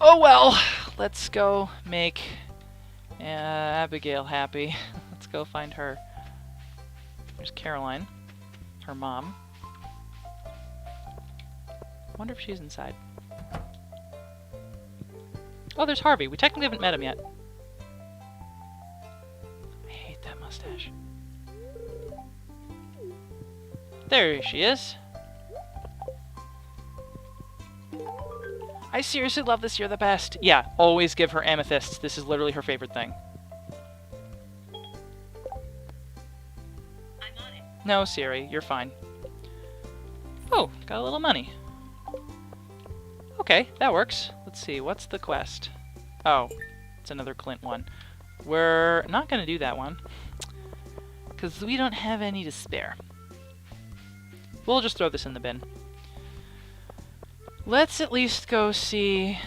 Oh well, let's go make Abigail happy. Let's go find her. There's Caroline, her mom. I wonder if she's inside. Oh, there's Harvey. We technically haven't met him yet. I hate that mustache. There she is. I seriously love this. You're the best. Yeah, always give her amethysts. This is literally her favorite thing. I'm on it. No, Siri, you're fine. Oh, got a little money. Okay, that works. Let's see, what's the quest? Oh, it's another Clint one. We're not going to do that one, because we don't have any to spare. We'll just throw this in the bin. Let's at least go see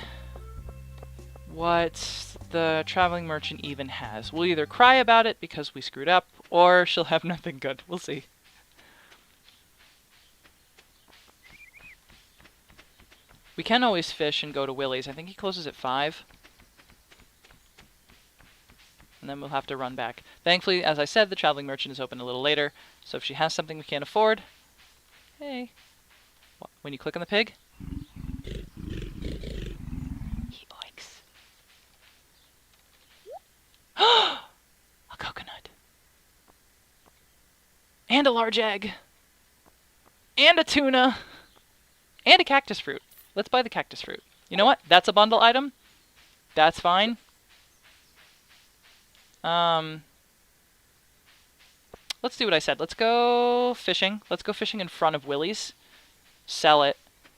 what the traveling merchant even has. We'll either cry about it because we screwed up, or she'll have nothing good. We'll see. We can always fish and go to Willie's. I think he closes at 5. And then we'll have to run back. Thankfully, as I said, the traveling merchant is open a little later, so if she has something we can't afford... Hey. When you click on the pig... He oinks. A coconut. And a large egg. And a tuna. And a cactus fruit. Let's buy the cactus fruit. You know what? That's a bundle item. That's fine. Let's do what I said. Let's go fishing. Let's go fishing in front of Willie's. Sell it.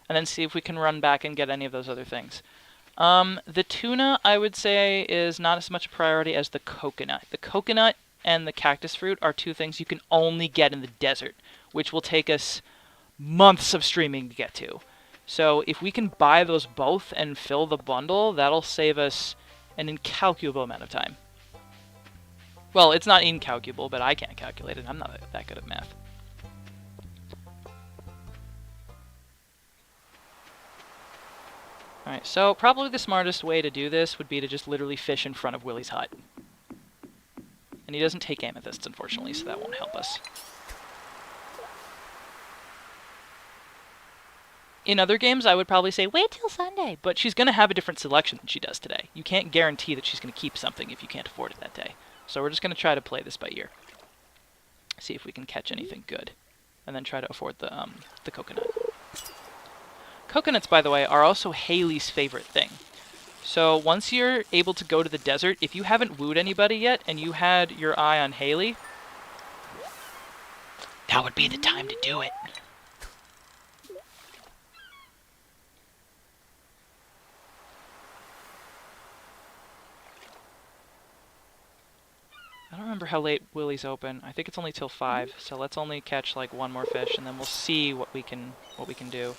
And then see if we can run back and get any of those other things. The tuna, I would say, is not as much a priority as the coconut. The coconut and the cactus fruit are 2 things you can only get in the desert, which will take us months of streaming to get to. So if we can buy those both and fill the bundle, that'll save us an incalculable amount of time. Well, it's not incalculable, but I can't calculate it. I'm not that good at math. Alright, so probably the smartest way to do this would be to just literally fish in front of Willie's hut. And he doesn't take amethysts, unfortunately, so that won't help us. In other games, I would probably say, wait till Sunday. But she's going to have a different selection than she does today. You can't guarantee that she's going to keep something if you can't afford it that day. So we're just going to try to play this by ear. See if we can catch anything good. And then try to afford the coconut. Coconuts, by the way, are also Haley's favorite thing. So once you're able to go to the desert, if you haven't wooed anybody yet and you had your eye on Haley, that would be the time to do it. I don't remember how late Willie's open. I think it's only till 5, so let's only catch like 1 more fish, and then we'll see what we can do.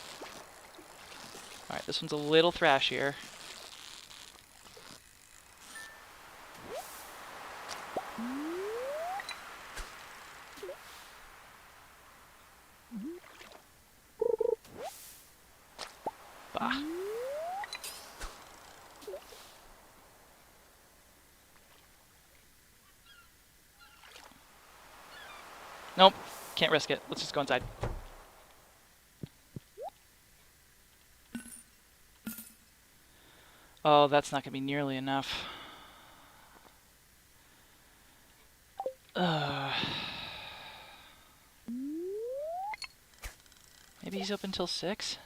All right, this one's a little thrashier. Bah. Nope, can't risk it. Let's just go inside. Oh, that's not going to be nearly enough. Maybe he's open till 6?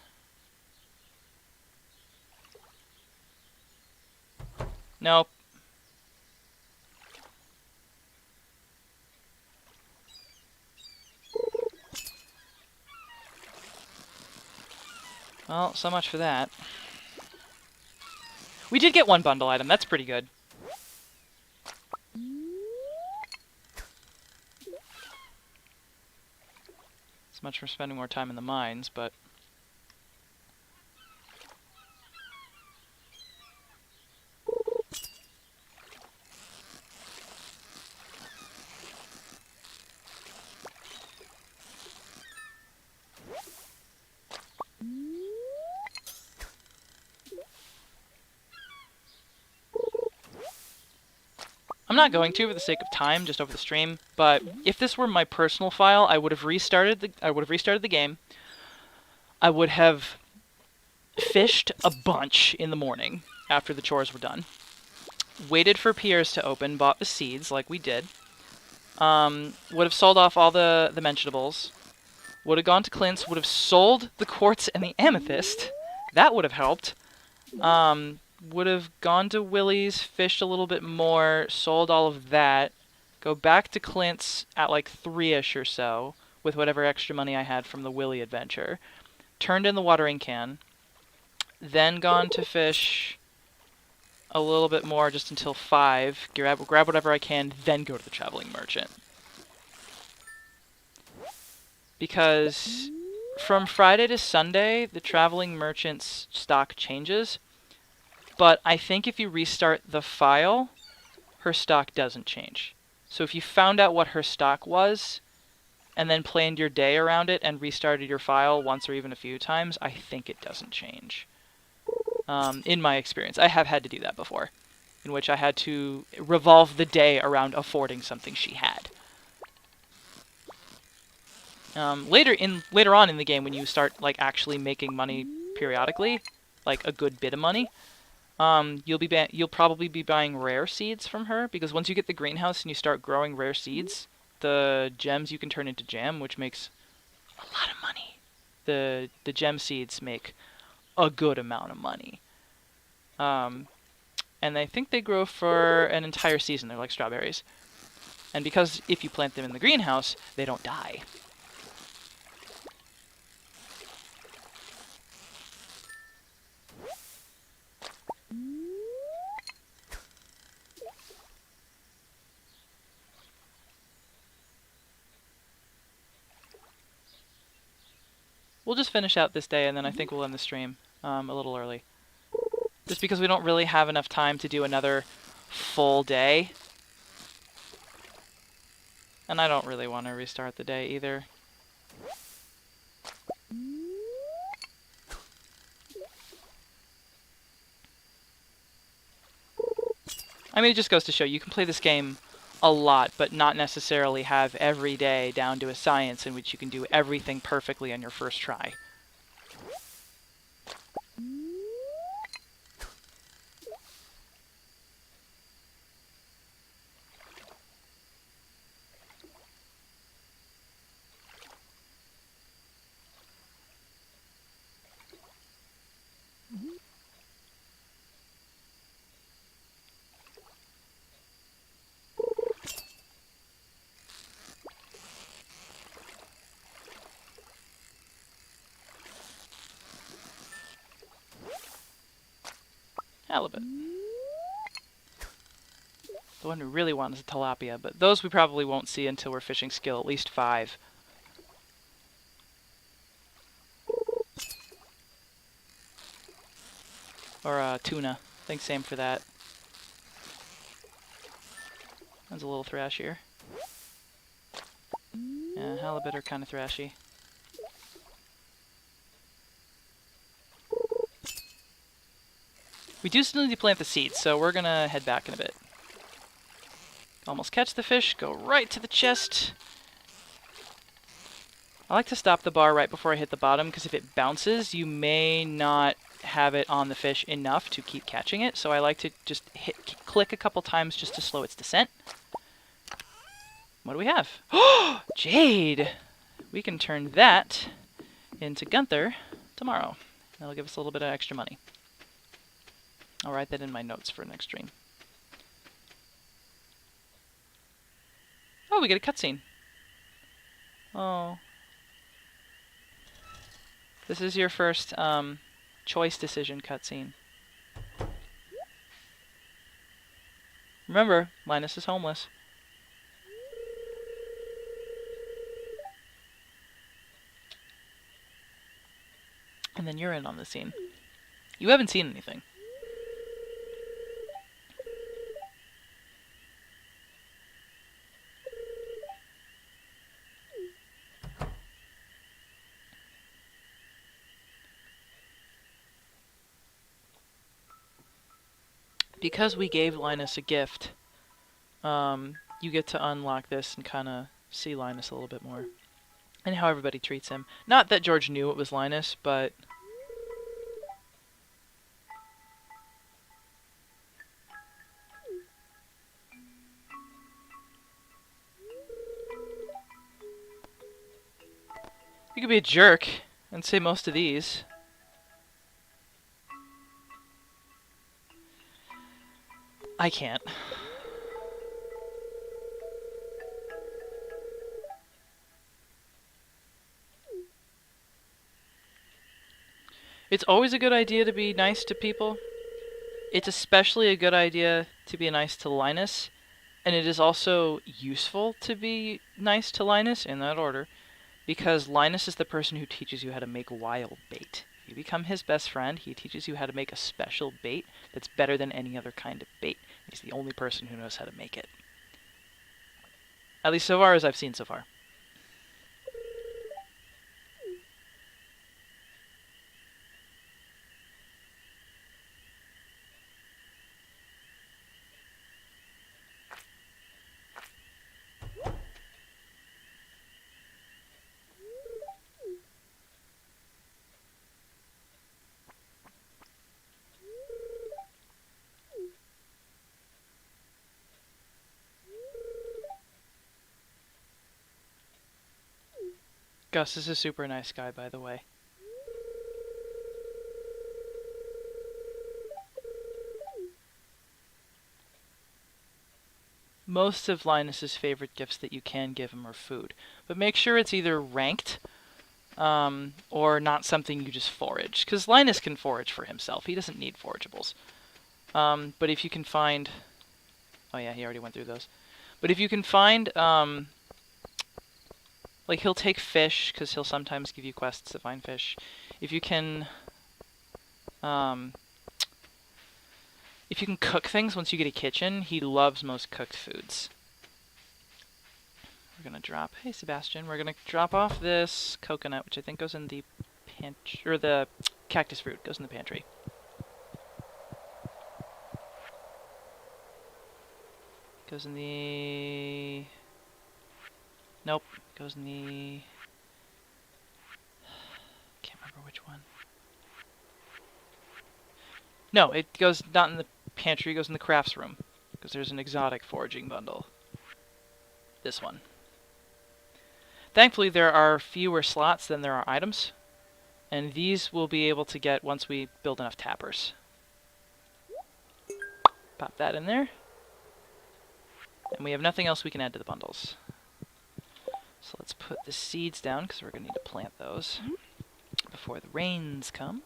Nope. Well, so much for that. We did get 1 bundle item. That's pretty good. It's much for spending more time in the mines, but... I'm not going to for the sake of time, just over the stream, but if this were my personal file, I would have restarted the game. I would have fished a bunch in the morning after the chores were done. Waited for Pierre's to open, bought the seeds like we did. Would have sold off all the mentionables. Would have gone to Clint's, would have sold the quartz and the amethyst. That would have helped. Would have gone to Willie's, fished a little bit more, sold all of that, go back to Clint's at like 3-ish or so, with whatever extra money I had from the Willie adventure, turned in the watering can, then gone to fish a little bit more just until 5, grab whatever I can, then go to the traveling merchant. Because from Friday to Sunday, the traveling merchant's stock changes. But I think if you restart the file, her stock doesn't change. So if you found out what her stock was, and then planned your day around it and restarted your file once or even a few times, I think it doesn't change. In my experience, I have had to do that before, in which I had to revolve the day around affording something she had. Later on in the game, when you start like actually making money periodically, like a good bit of money, you'll probably be buying rare seeds from her, because once you get the greenhouse and you start growing rare seeds, the gems you can turn into jam, which makes a lot of money. The gem seeds make a good amount of money. And I think they grow for an entire season. They're like strawberries. And because if you plant them in the greenhouse, they don't die. We'll just finish out this day, and then I think we'll end the stream a little early. Just because we don't really have enough time to do another full day. And I don't really want to restart the day either. I mean, it just goes to show you can play this game a lot, but not necessarily have every day down to a science in which you can do everything perfectly on your first try. Halibut. The one we really want is a tilapia, but those we probably won't see until we're fishing skill at least 5. Or tuna. I think same for that. That's a little thrashier. Yeah, halibut are kind of thrashy. We do still need to plant the seeds, so we're gonna head back in a bit. Almost catch the fish, go right to the chest. I like to stop the bar right before I hit the bottom, because if it bounces, you may not have it on the fish enough to keep catching it, so I like to just click a couple times just to slow its descent. What do we have? Oh, jade! We can turn that into Gunther tomorrow. That'll give us a little bit of extra money. I'll write that in my notes for next stream. Oh, we get a cutscene. Oh. This is your first choice decision cutscene. Remember, Linus is homeless. And then you're in on the scene. You haven't seen anything. Because we gave Linus a gift, you get to unlock this and kind of see Linus a little bit more. And how everybody treats him. Not that George knew it was Linus, but... You could be a jerk and say most of these. I can't. It's always a good idea to be nice to people. It's especially a good idea to be nice to Linus. And it is also useful to be nice to Linus, in that order, because Linus is the person who teaches you how to make wild bait. If you become his best friend, he teaches you how to make a special bait that's better than any other kind of bait. He's the only person who knows how to make it. At least so far as I've seen so far. Gus is a super nice guy, by the way. Most of Linus's favorite gifts that you can give him are food, but make sure it's either ranked or not something you just forage, because Linus can forage for himself. He doesn't need forageables. But if you can find... Oh yeah, he already went through those. But if you can find... like, he'll take fish, because he'll sometimes give you quests to find fish. If you can... if you can cook things once you get a kitchen, he loves most cooked foods. We're gonna drop... Hey, Sebastian. We're gonna drop off this coconut, which I think goes in the pantry... Or the cactus fruit goes in the pantry. Goes in the... Nope. Goes in the... Can't remember which one. No, it goes not in the pantry, it goes in the crafts room. Because there's an exotic foraging bundle. This one. Thankfully, there are fewer slots than there are items. And these we'll be able to get once we build enough tappers. Pop that in there. And we have nothing else we can add to the bundles. So let's put the seeds down, because we're going to need to plant those before the rains come.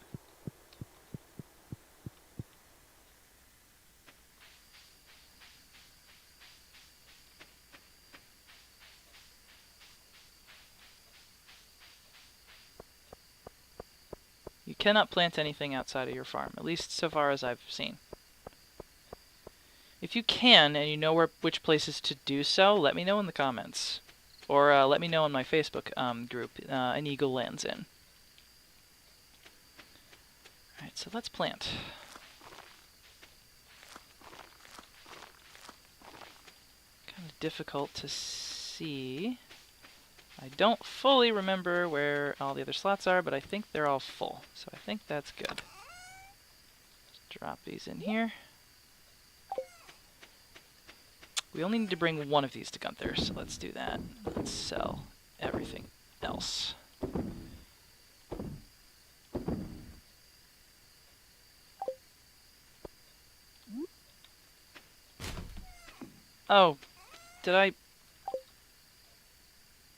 You cannot plant anything outside of your farm, at least so far as I've seen. If you can, and you know which places to do so, let me know in the comments. Or let me know on my Facebook group, An Eagle Lands In. Alright, so let's plant. Kind of difficult to see. I don't fully remember where all the other slots are, but I think they're all full. So I think that's good. Drop these in here. We only need to bring one of these to Gunther, so let's do that. Let's sell everything else. Oh, did I...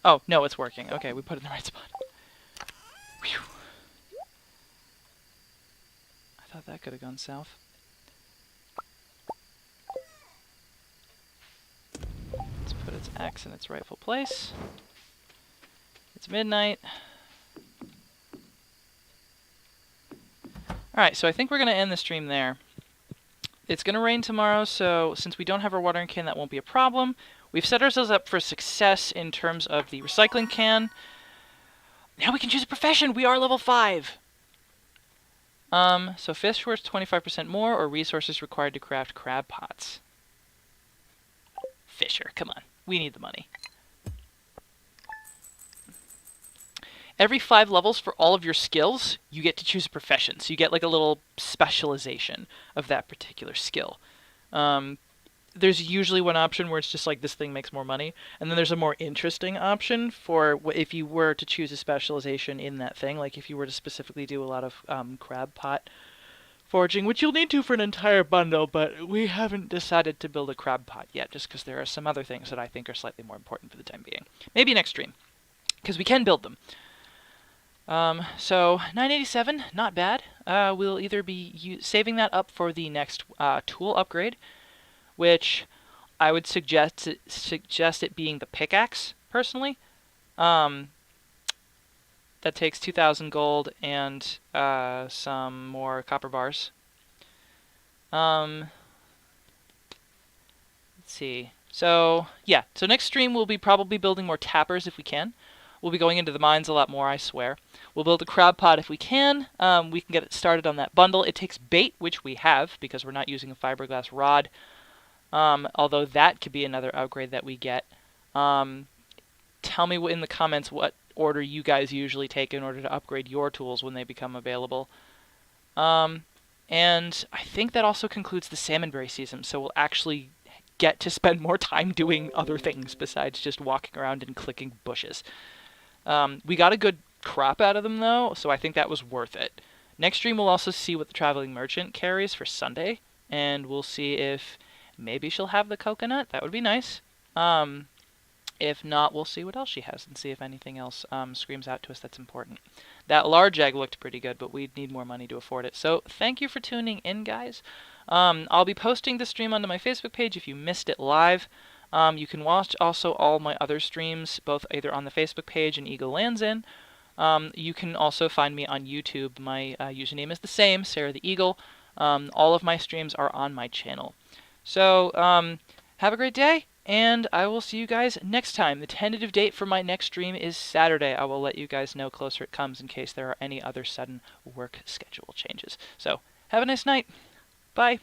Oh, no, it's working. Okay, we put it in the right spot. Whew. I thought that could have gone south. Let's put its axe in its rightful place. It's midnight. Alright, so I think we're going to end the stream there. It's going to rain tomorrow, so since we don't have our watering can, that won't be a problem. We've set ourselves up for success in terms of the recycling can. Now we can choose a profession! We are level 5! So fish worth 25% more, or resources required to craft crab pots. Fisher, come on. We need the money. Every 5 levels for all of your skills, you get to choose a profession. So you get like a little specialization of that particular skill. There's usually one option where it's just like this thing makes more money. And then there's a more interesting option for if you were to choose a specialization in that thing. Like if you were to specifically do a lot of crab pot foraging, which you'll need to for an entire bundle, but we haven't decided to build a crab pot yet, just because there are some other things that I think are slightly more important for the time being. Maybe next stream, because we can build them. So 987, not bad. We'll either be saving that up for the next tool upgrade, which I would suggest it being the pickaxe, personally. That takes 2,000 gold and some more copper bars. Let's see. So, yeah. So next stream we'll be probably building more tappers if we can. We'll be going into the mines a lot more, I swear. We'll build a crab pot if we can. We can get it started on that bundle. It takes bait, which we have, because we're not using a fiberglass rod. Although that could be another upgrade that we get. Tell me in the comments what order you guys usually take in order to upgrade your tools when they become available. And I think that also concludes the salmonberry season, so we'll actually get to spend more time doing other things besides just walking around and clicking bushes. We got a good crop out of them, though, so I think that was worth it. Next stream, we'll also see what the traveling merchant carries for Sunday, and we'll see if maybe she'll have the coconut. That would be nice. If not, we'll see what else she has and see if anything else screams out to us that's important. That large egg looked pretty good, but we'd need more money to afford it. So thank you for tuning in, guys. I'll be posting the stream onto my Facebook page if you missed it live. You can watch also all my other streams, both either on the Facebook page and Eagle Lands In. You can also find me on YouTube. My username is the same, Sarah the Eagle. All of my streams are on my channel. So have a great day, and I will see you guys next time. The tentative date for my next stream is Saturday. I will let you guys know closer it comes in case there are any other sudden work schedule changes. So have a nice night. Bye.